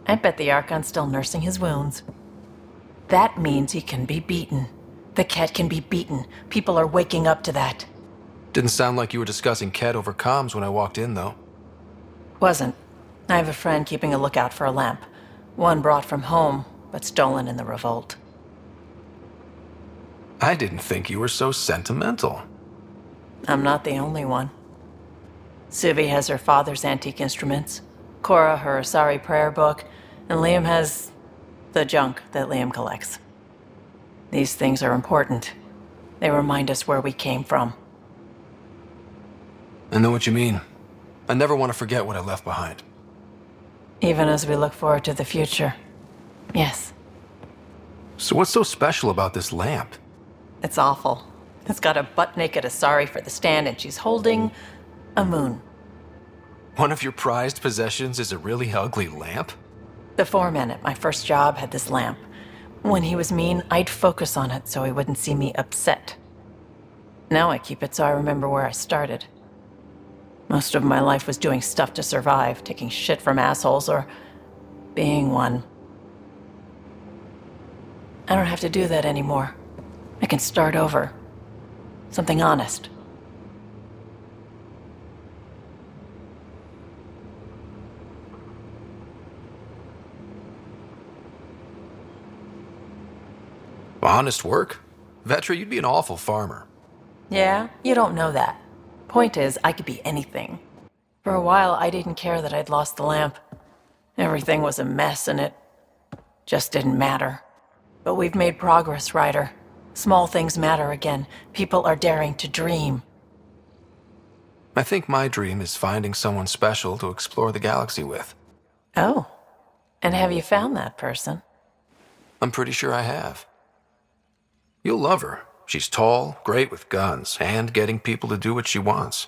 Speaker 12: I bet the Archon's still nursing his wounds. That means he can be beaten. The Ket can be beaten. People are waking up to that.
Speaker 13: Didn't sound like you were discussing Ket over comms when I walked in, though.
Speaker 12: Wasn't. I have a friend keeping a lookout for a lamp. One brought from home, but stolen in the revolt.
Speaker 13: I didn't think you were so sentimental.
Speaker 12: I'm not the only one. Suvi has her father's antique instruments, Cora her Asari prayer book, and Liam has the junk that Liam collects. These things are important. They remind us where we came from.
Speaker 13: I know what you mean. I never want to forget what I left behind.
Speaker 12: Even as we look forward to the future. Yes.
Speaker 13: So what's so special about this lamp?
Speaker 12: It's awful. It's got a butt-naked Asari for the stand, and she's holding a moon.
Speaker 13: One of your prized possessions is a really ugly lamp?
Speaker 12: The foreman at my first job had this lamp. When he was mean, I'd focus on it so he wouldn't see me upset. Now I keep it so I remember where I started. Most of my life was doing stuff to survive, taking shit from assholes, or being one. I don't have to do that anymore. I can start over. Something honest.
Speaker 13: Honest work? Vetra, you'd be an awful farmer.
Speaker 12: Yeah, you don't know that. Point is, I could be anything. For a while, I didn't care that I'd lost the lamp. Everything was a mess, and it just didn't matter. But we've made progress, Ryder. Small things matter again. People are daring to dream.
Speaker 13: I think my dream is finding someone special to explore the galaxy with.
Speaker 12: Oh. And have you found that person?
Speaker 13: I'm pretty sure I have. You'll love her. She's tall, great with guns, and getting people to do what she wants.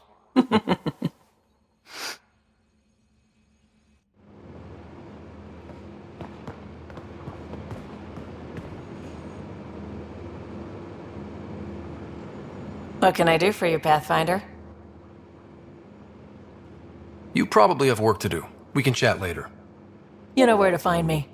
Speaker 12: What can I do for you, Pathfinder?
Speaker 13: You probably have work to do. We can chat later.
Speaker 12: You know where to find me.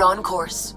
Speaker 1: We're on course.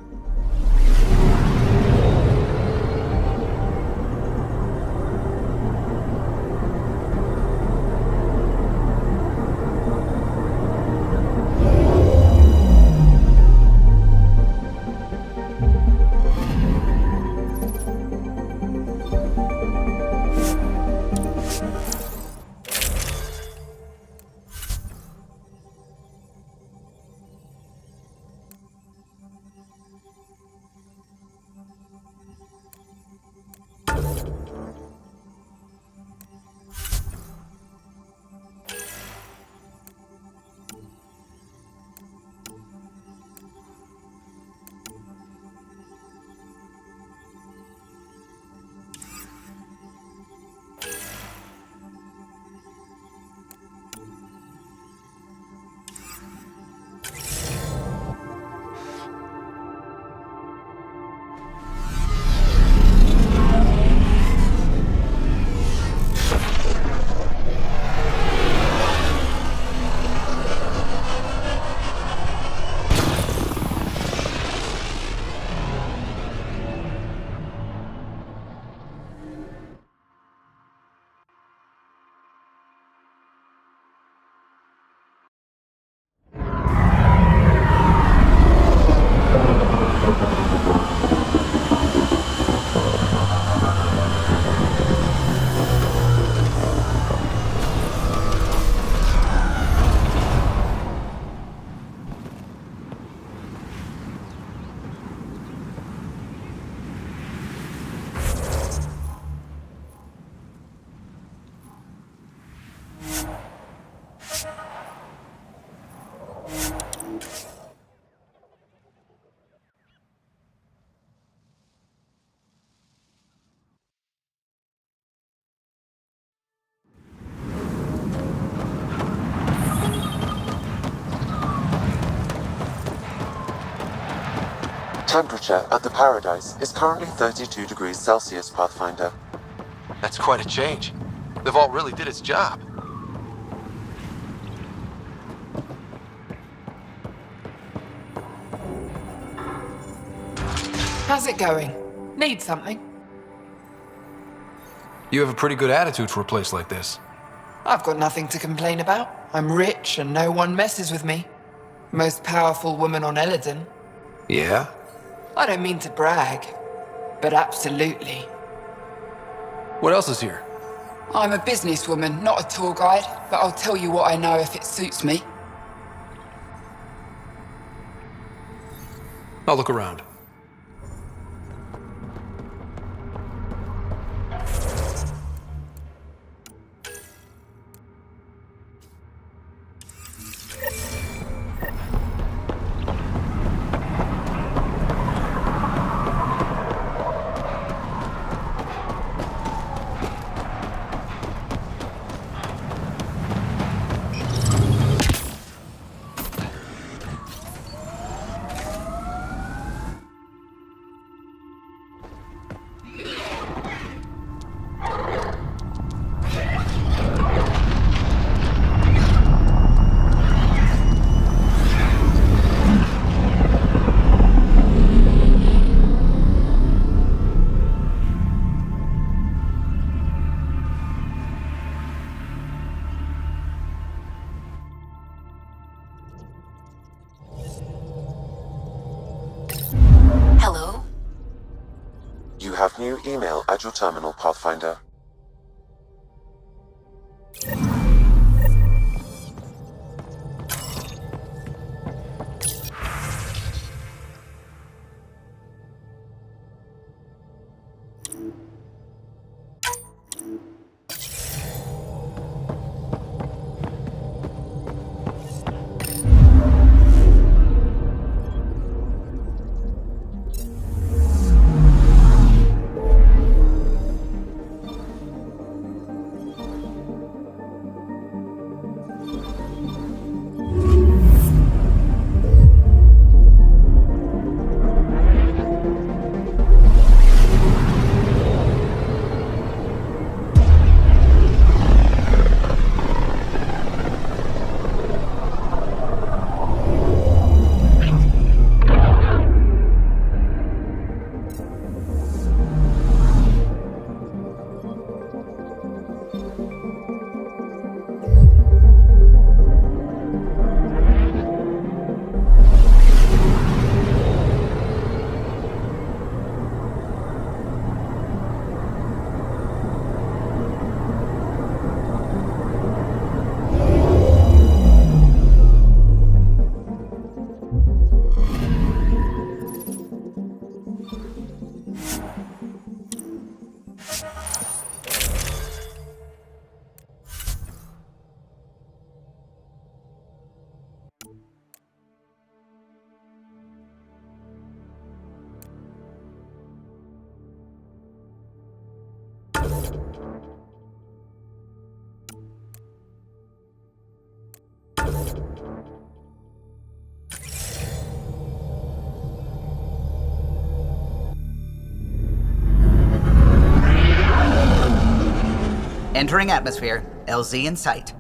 Speaker 4: Temperature at the Paradise is currently 32 degrees Celsius, Pathfinder.
Speaker 17: That's quite a change. The vault really did its job.
Speaker 6: How's it going? Need something?
Speaker 13: You have a pretty good attitude for a place like this.
Speaker 6: I've got nothing to complain about. I'm rich and no one messes with me. Most powerful woman on Eladin.
Speaker 13: Yeah?
Speaker 6: I don't mean to brag, but absolutely.
Speaker 13: What else is here?
Speaker 6: I'm a businesswoman, not a tour guide, but I'll tell you what I know if it suits me.
Speaker 13: I'll look around.
Speaker 4: You have new email at your terminal, Pathfinder.
Speaker 9: Entering atmosphere. LZ in sight.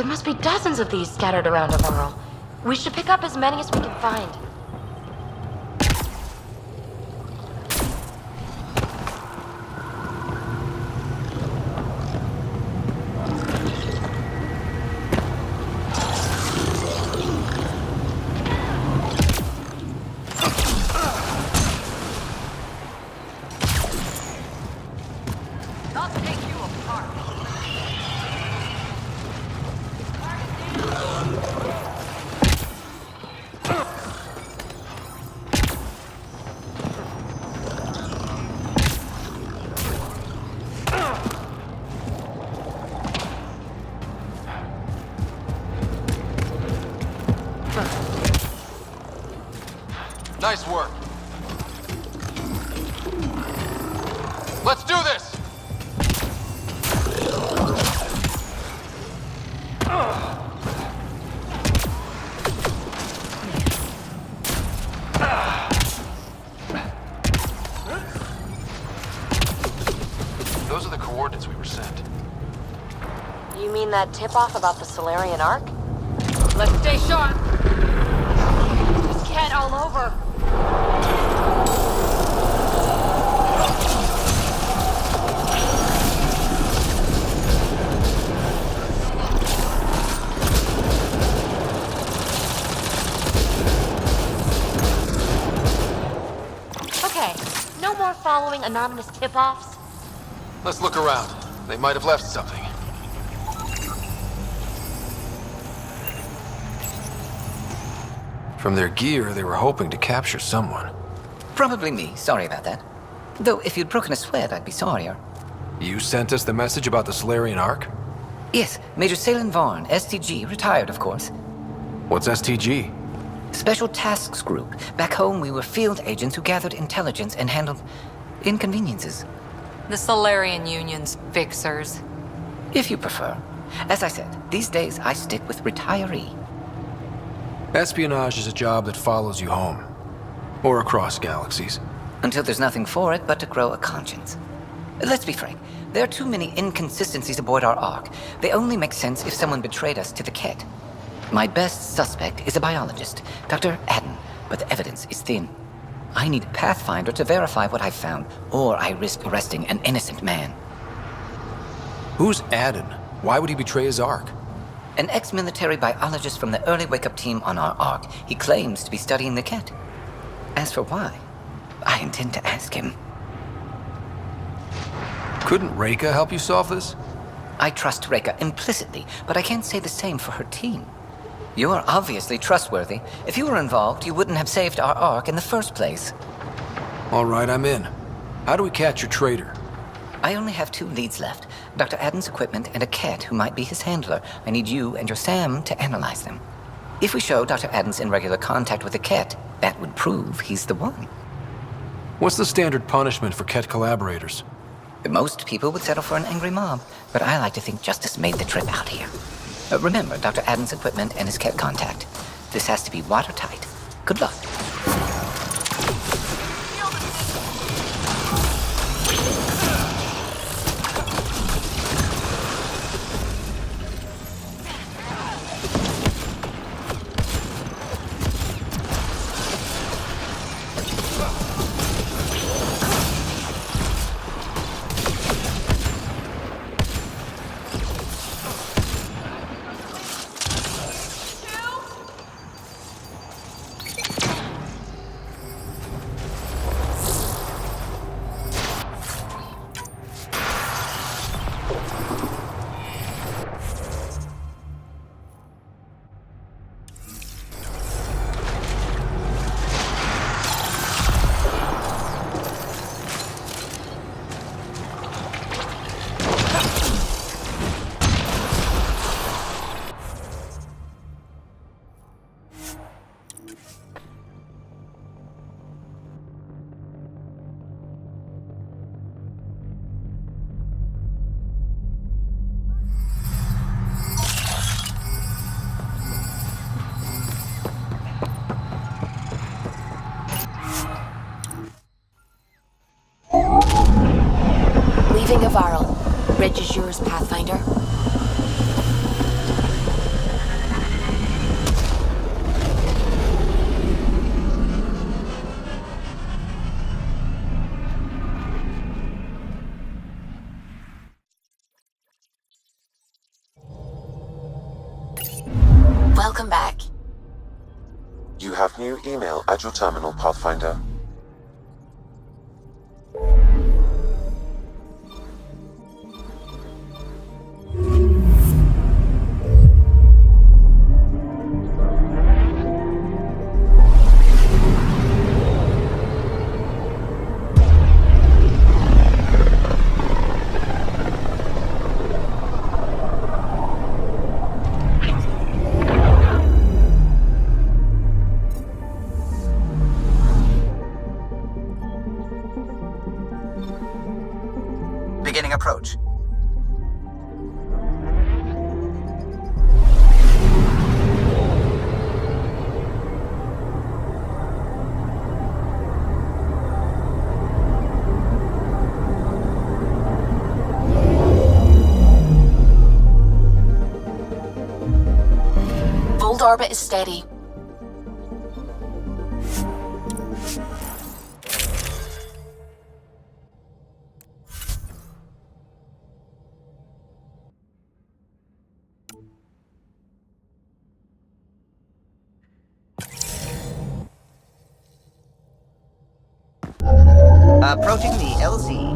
Speaker 1: There must be dozens of these scattered around Aurora. We should pick up as many as we can find.
Speaker 13: Nice work. Let's do this! Those are the coordinates we were sent.
Speaker 1: You mean that tip-off about the Solarian Ark?
Speaker 20: Let's stay sharp. There's Ket all over.
Speaker 1: Okay, no more following anonymous tip-offs.
Speaker 13: Let's look around. They might have left something. From their gear, they were hoping to capture someone.
Speaker 10: Probably me. Sorry about that. Though if you'd broken a sweat, I'd be sorrier.
Speaker 13: You sent us the message about the Solarian Ark?
Speaker 10: Yes, Major Salen Vaughn, STG, retired, of course.
Speaker 13: What's STG?
Speaker 10: Special Tasks Group. Back home, we were field agents who gathered intelligence and handled inconveniences.
Speaker 2: The Solarian Union's fixers.
Speaker 10: If you prefer. As I said, these days I stick with retiree.
Speaker 13: Espionage is a job that follows you home. Or across galaxies.
Speaker 10: Until there's nothing for it but to grow a conscience. Let's be frank. There are too many inconsistencies aboard our Ark. They only make sense if someone betrayed us to the Ket. My best suspect is a biologist, Dr. Adden, but the evidence is thin. I need a Pathfinder to verify what I've found, or I risk arresting an innocent man.
Speaker 13: Who's Adden? Why would he betray his Ark?
Speaker 10: An ex-military biologist from the early wake-up team on our Ark. He claims to be studying the Ket. As for why, I intend to ask him.
Speaker 13: Couldn't Reika help you solve this?
Speaker 10: I trust Reika implicitly, but I can't say the same for her team. You're obviously trustworthy. If you were involved, you wouldn't have saved our Ark in the first place.
Speaker 13: All right, I'm in. How do we catch your traitor?
Speaker 10: I only have 2 leads left. Dr. Adden's equipment and a Ket who might be his handler. I need you and your Sam to analyze them. If we show Dr. Adden's in regular contact with the Ket, that would prove he's the one.
Speaker 13: What's the standard punishment for Ket collaborators?
Speaker 10: Most people would settle for an angry mob, but I like to think justice made the trip out here. Remember Dr. Adden's equipment and his Ket contact. This has to be watertight. Good luck.
Speaker 1: Leaving Avarl. Bridge is yours, Pathfinder. Welcome back.
Speaker 4: You have new email at your terminal, Pathfinder.
Speaker 9: Beginning approach.
Speaker 1: Old orbit is steady.
Speaker 9: Approaching the LZ.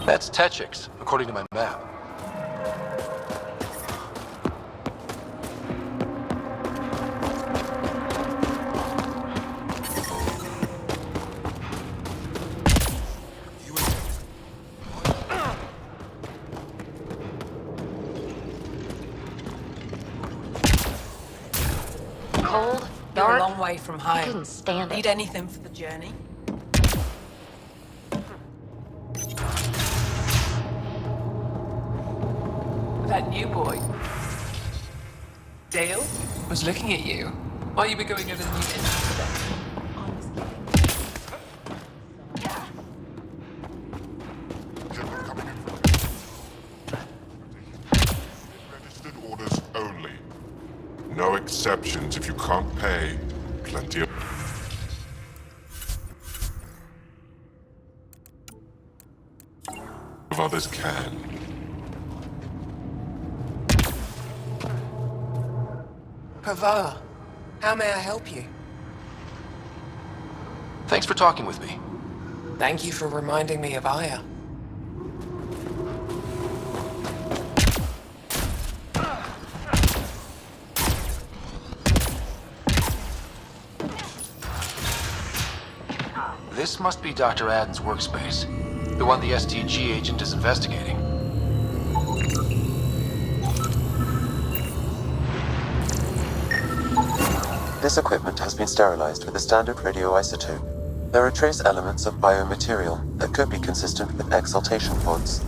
Speaker 13: That's Tagnik'Zur, according to my map.
Speaker 1: Cold,
Speaker 12: You're a
Speaker 1: dark.
Speaker 12: long way from home.
Speaker 1: I couldn't stand it.
Speaker 12: Need anything for the journey? That new boy, Dale, was looking at you while you were going over the new incident.
Speaker 14: Registered orders only. No exceptions if you can't pay. Plenty of... others can.
Speaker 6: Pava, how may I help you?
Speaker 13: Thanks for talking with me.
Speaker 6: Thank you for reminding me of Aya.
Speaker 13: This must be Dr. Aden's workspace. The one the STG agent is investigating.
Speaker 4: This equipment has been sterilized with a standard radioisotope. There are trace elements of biomaterial that could be consistent with exaltation pods.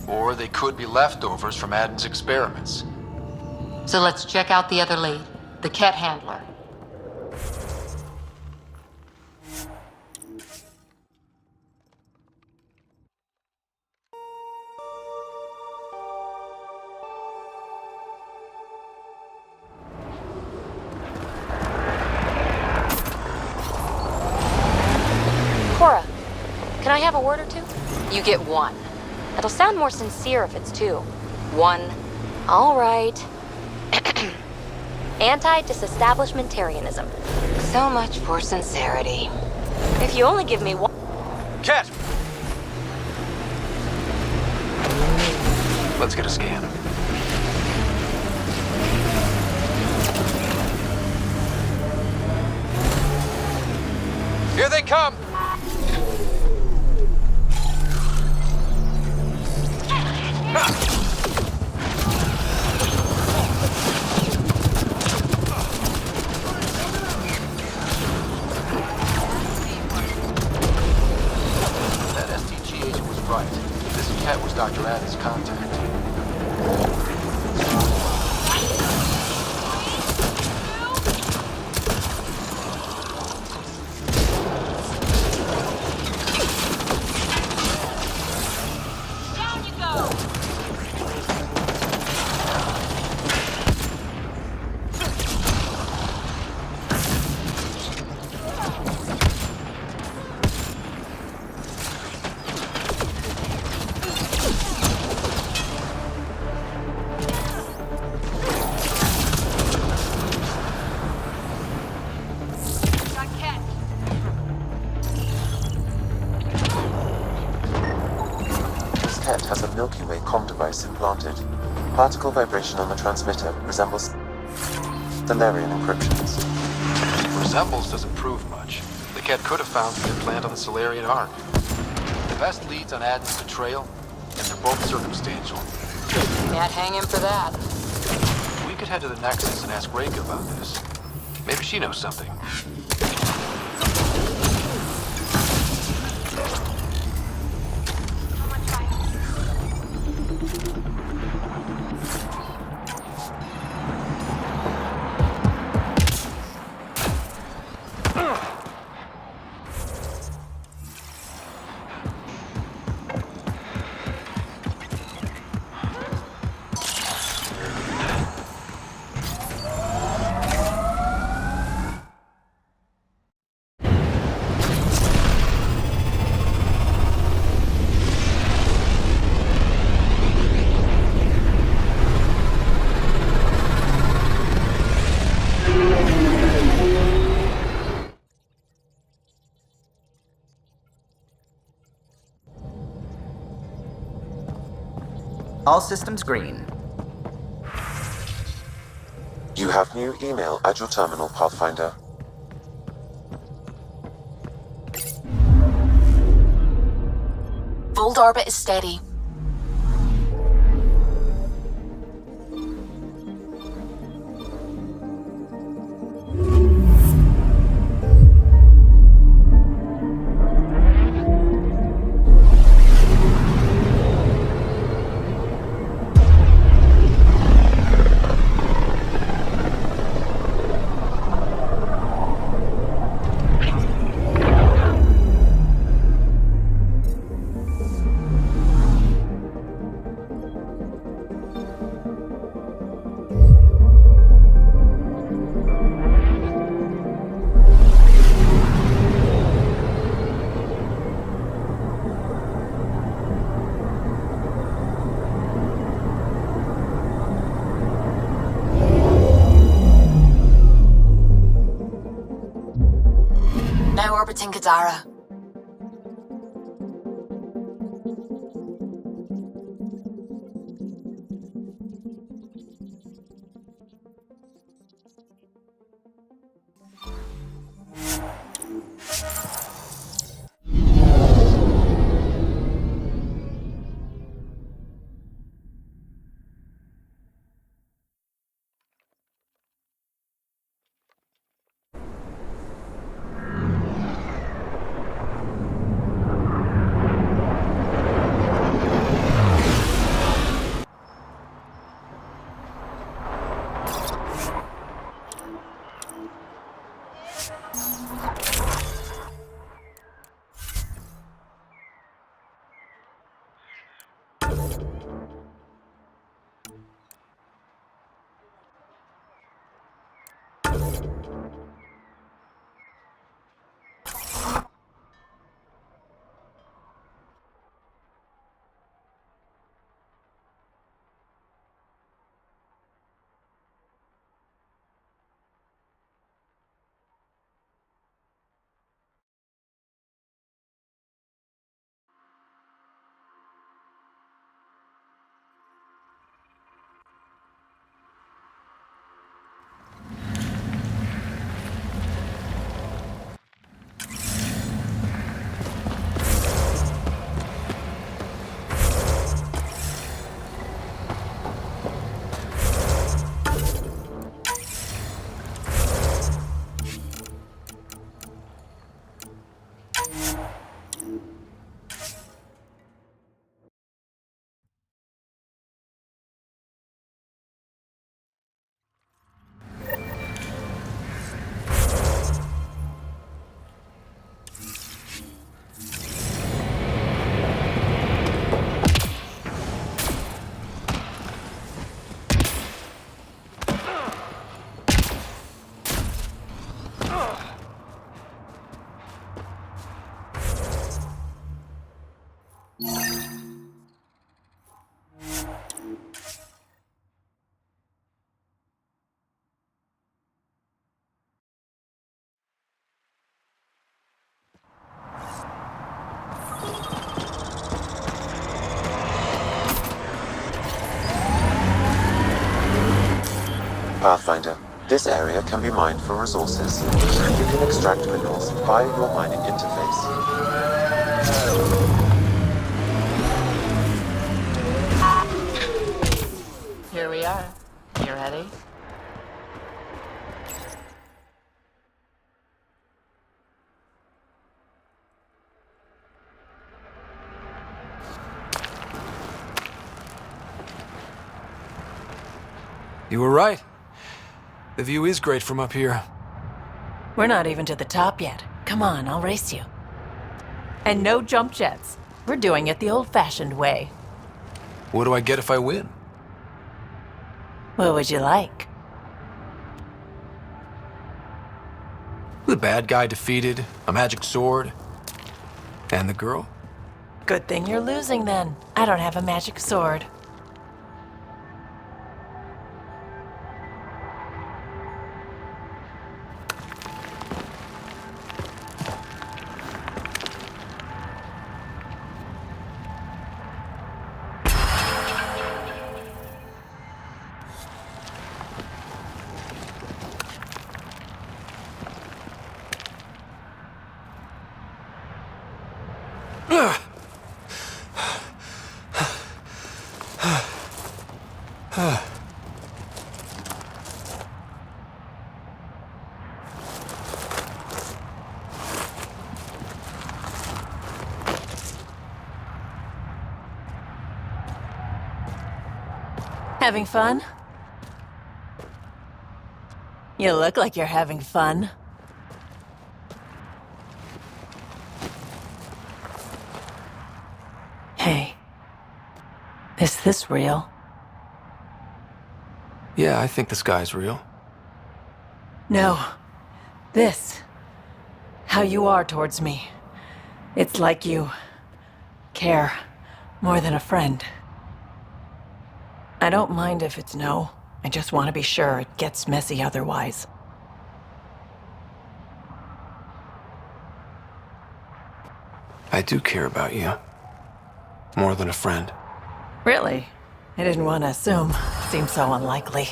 Speaker 13: Or they could be leftovers from Aden's experiments.
Speaker 15: So let's check out the other lead, the Ket handler.
Speaker 8: Cora, can I have a word or two?
Speaker 15: You get one.
Speaker 8: It'll sound more sincere if it's two.
Speaker 15: One.
Speaker 8: All right. Anti-disestablishmentarianism.
Speaker 15: So much for sincerity.
Speaker 8: If you only give me one...
Speaker 13: Ket! Let's get a scan. Here they come! That STG agent was right. This Ket was Dr. Aden's contact.
Speaker 4: Way comm device implanted. Particle vibration on the transmitter resembles Stellarian encryptions.
Speaker 13: Resembles doesn't prove much. The Ket could have found the implant on the Solarian Ark. The best leads on Adam's betrayal, and they're both circumstantial.
Speaker 15: Can't hang him for that.
Speaker 13: We could head to the Nexus and ask Reka about this. Maybe she knows something.
Speaker 9: All systems green.
Speaker 4: You have new email at your terminal, Pathfinder.
Speaker 1: Fold orbit is steady. Now orbiting Kadara.
Speaker 4: Pathfinder, this area can be mined for resources. You can extract minerals via your mining interface.
Speaker 20: Here we are. You ready?
Speaker 13: You were right. The view is great from up here.
Speaker 12: We're not even to the top yet. Come on, I'll race you. And no jump jets. We're doing it the old-fashioned way.
Speaker 13: What do I get if I win?
Speaker 12: What would you like?
Speaker 13: The bad guy defeated, a magic sword, and the girl?
Speaker 12: Good thing you're losing then. I don't have a magic sword. Having fun? You look like you're having fun. Hey. Is this real?
Speaker 13: Yeah, I think the sky's real.
Speaker 12: No. This. How you are towards me. It's like you care more than a friend. I don't mind if it's no. I just want to be sure it gets messy otherwise.
Speaker 13: I do care about you. More than a friend.
Speaker 12: Really? I didn't want to assume. Seems so unlikely.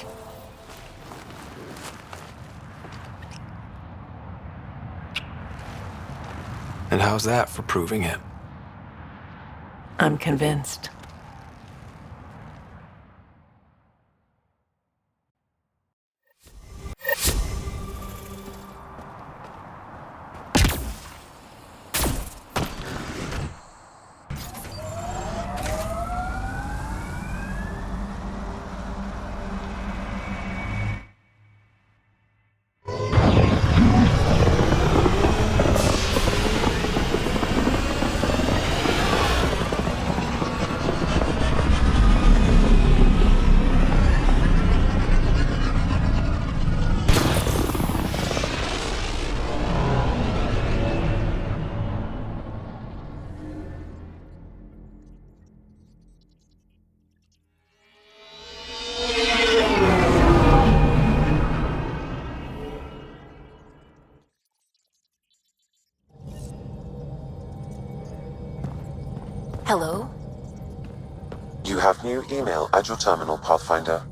Speaker 13: And how's that for proving it?
Speaker 12: I'm convinced.
Speaker 1: Hello?
Speaker 4: You have new email at your terminal, Pathfinder.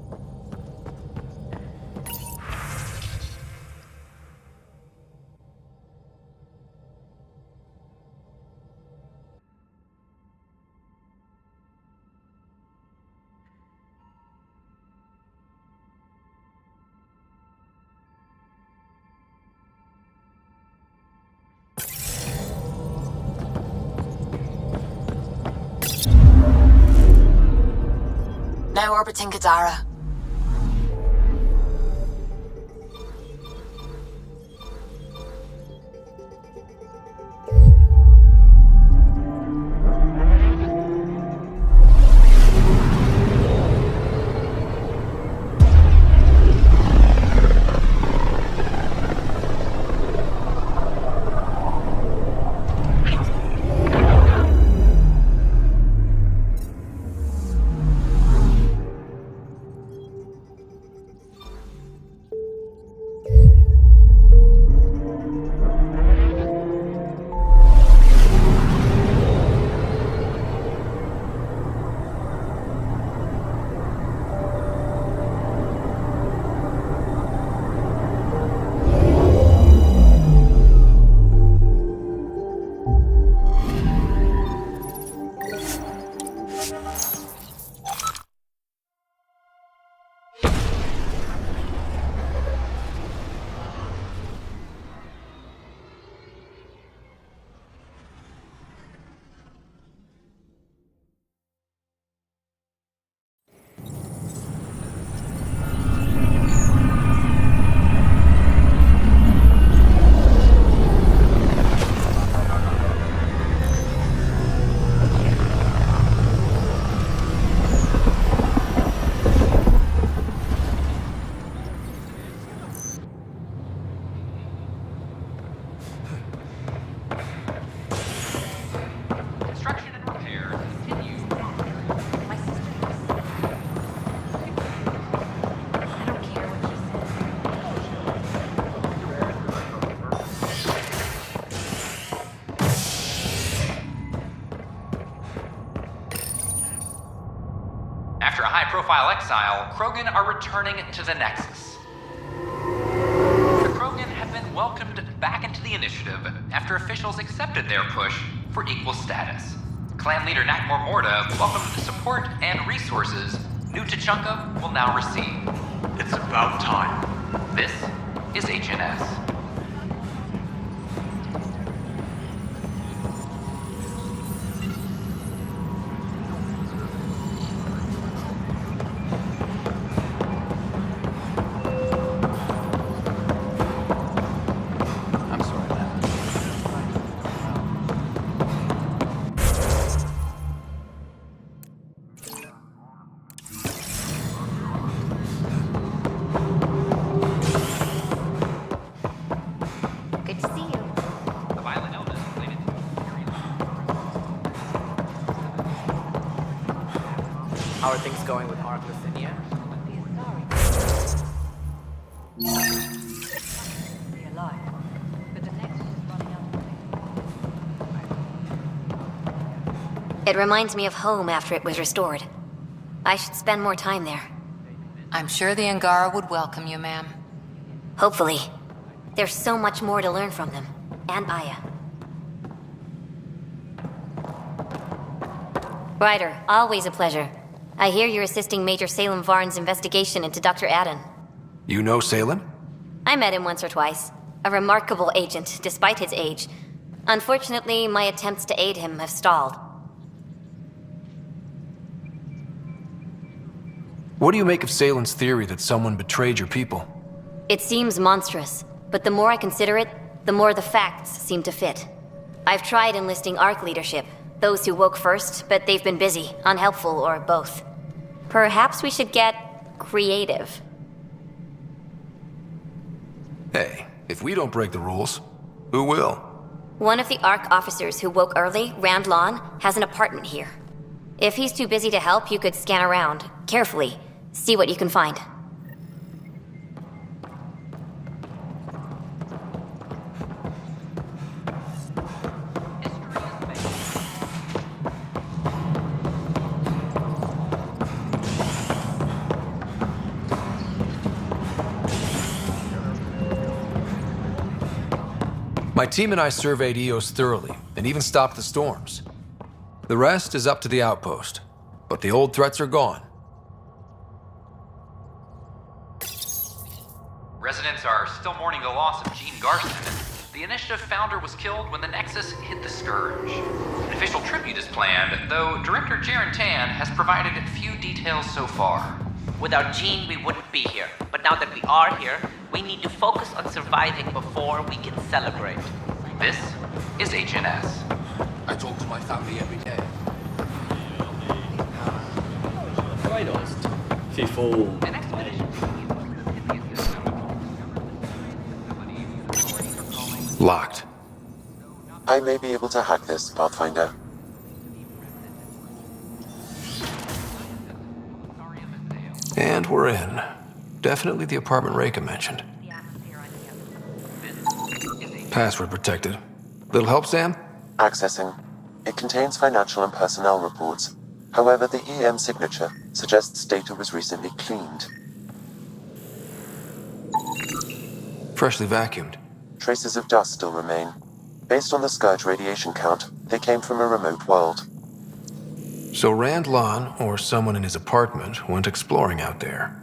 Speaker 1: Now orbiting Kadara.
Speaker 21: After a high-profile exile, Krogan are returning to the Nexus. The Krogan have been welcomed back into the initiative after officials accepted their push for equal status. Clan leader Nakmor Morda welcomed the support and resources New Tachanka will now receive.
Speaker 5: It's about time.
Speaker 21: This is HNS.
Speaker 16: How are things going with Ark Lithinia?
Speaker 8: It reminds me of home after it was restored. I should spend more time there.
Speaker 15: I'm sure the Angara would welcome you, ma'am.
Speaker 8: Hopefully. There's so much more to learn from them. And Aya. Ryder, always a pleasure. I hear you're assisting Major Salem Varn's investigation into Dr. Adden.
Speaker 13: You know Salem?
Speaker 8: I met him once or twice. A remarkable agent, despite his age. Unfortunately, my attempts to aid him have stalled.
Speaker 13: What do you make of Salem's theory that someone betrayed your people?
Speaker 8: It seems monstrous, but the more I consider it, the more the facts seem to fit. I've tried enlisting Ark leadership, those who woke first, but they've been busy, unhelpful, or both. Perhaps we should get creative.
Speaker 13: Hey, if we don't break the rules, who will?
Speaker 8: One of the Ark officers who woke early, Rand Lon, has an apartment here. If he's too busy to help, you could scan around, carefully, see what you can find.
Speaker 13: My team and I surveyed Eos thoroughly, and even stopped the storms. The rest is up to the outpost, but the old threats are gone.
Speaker 21: Residents are still mourning the loss of Jean Garson. The initiative founder was killed when the Nexus hit the Scourge. An official tribute is planned, though Director Jaren Tan has provided few details so far.
Speaker 11: Without Jean, we wouldn't be here. But now that we are here, we need to focus on surviving before we can celebrate.
Speaker 21: This is HNS.
Speaker 5: I talk to my family every day.
Speaker 13: Locked.
Speaker 4: I may be able to hack this, Pathfinder.
Speaker 13: And we're in. Definitely the apartment Reika mentioned. Password protected. Little help, Sam?
Speaker 4: Accessing. It contains financial and personnel reports. However, the EM signature suggests data was recently cleaned.
Speaker 13: Freshly vacuumed.
Speaker 4: Traces of dust still remain. Based on the Scourge radiation count, they came from a remote world.
Speaker 13: So Rand Lon, or someone in his apartment, went exploring out there.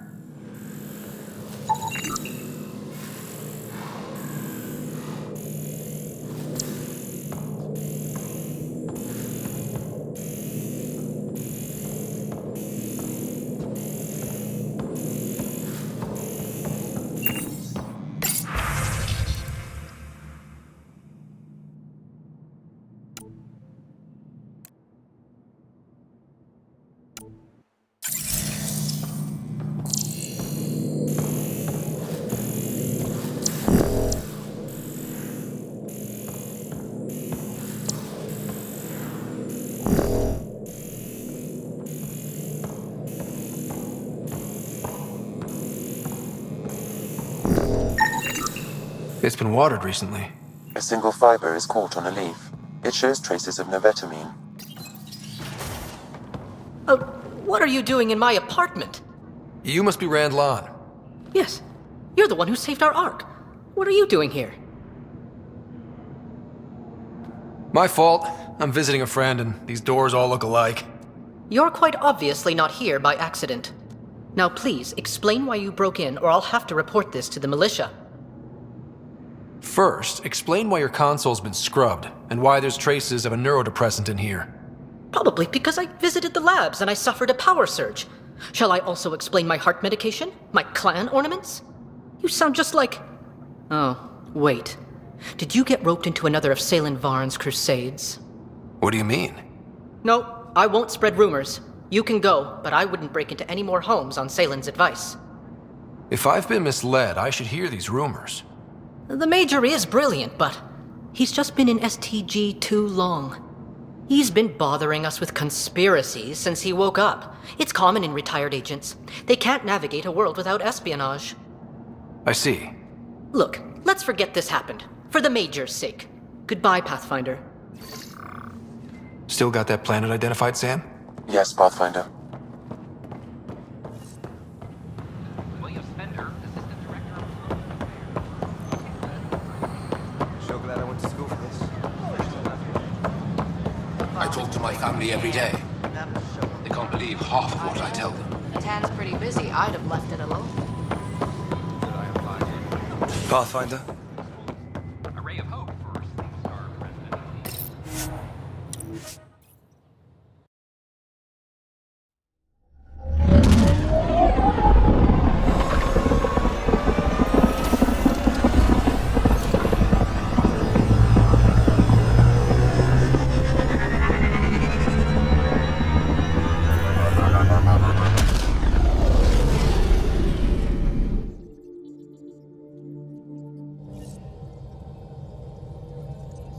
Speaker 13: It's been watered recently.
Speaker 4: A single fiber is caught on a leaf. It shows traces of novetamine.
Speaker 11: What
Speaker 20: What are you doing in my apartment?
Speaker 13: You must be Rand Lan.
Speaker 20: Yes. You're the one who saved our Ark. What are you doing here?
Speaker 13: My fault. I'm visiting a friend and these doors all look alike.
Speaker 20: You're quite obviously not here by accident. Now please, explain why you broke in or I'll have to report this to the militia.
Speaker 13: First, explain why your console's been scrubbed and why there's traces of a neurodepressant in here.
Speaker 20: Probably because I visited the labs and I suffered a power surge. Shall I also explain my heart medication? My clan ornaments? You sound just like... Oh, wait. Did you get roped into another of Salen Varn's crusades?
Speaker 13: What do you mean?
Speaker 20: No, I won't spread rumors. You can go, but I wouldn't break into any more homes on Salen's advice.
Speaker 13: If I've been misled, I should hear these rumors.
Speaker 20: The Major is brilliant, but he's just been in STG too long. He's been bothering us with conspiracies since he woke up. It's common in retired agents. They can't navigate a world without espionage.
Speaker 13: I see.
Speaker 20: Look, let's forget this happened. For the Major's sake. Goodbye, Pathfinder.
Speaker 13: Still got that planet identified, Sam?
Speaker 4: Yes, Pathfinder.
Speaker 19: William Spender, Assistant Director
Speaker 5: So glad I went to school for this. I talk to my family every day. They can't believe half of what I tell them.
Speaker 7: Tan's pretty busy. I'd have left it alone.
Speaker 5: Pathfinder?
Speaker 19: A ray of hope for Sleepstar President.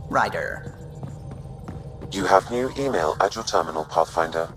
Speaker 9: Ryder.
Speaker 4: You have new email at your terminal, Pathfinder.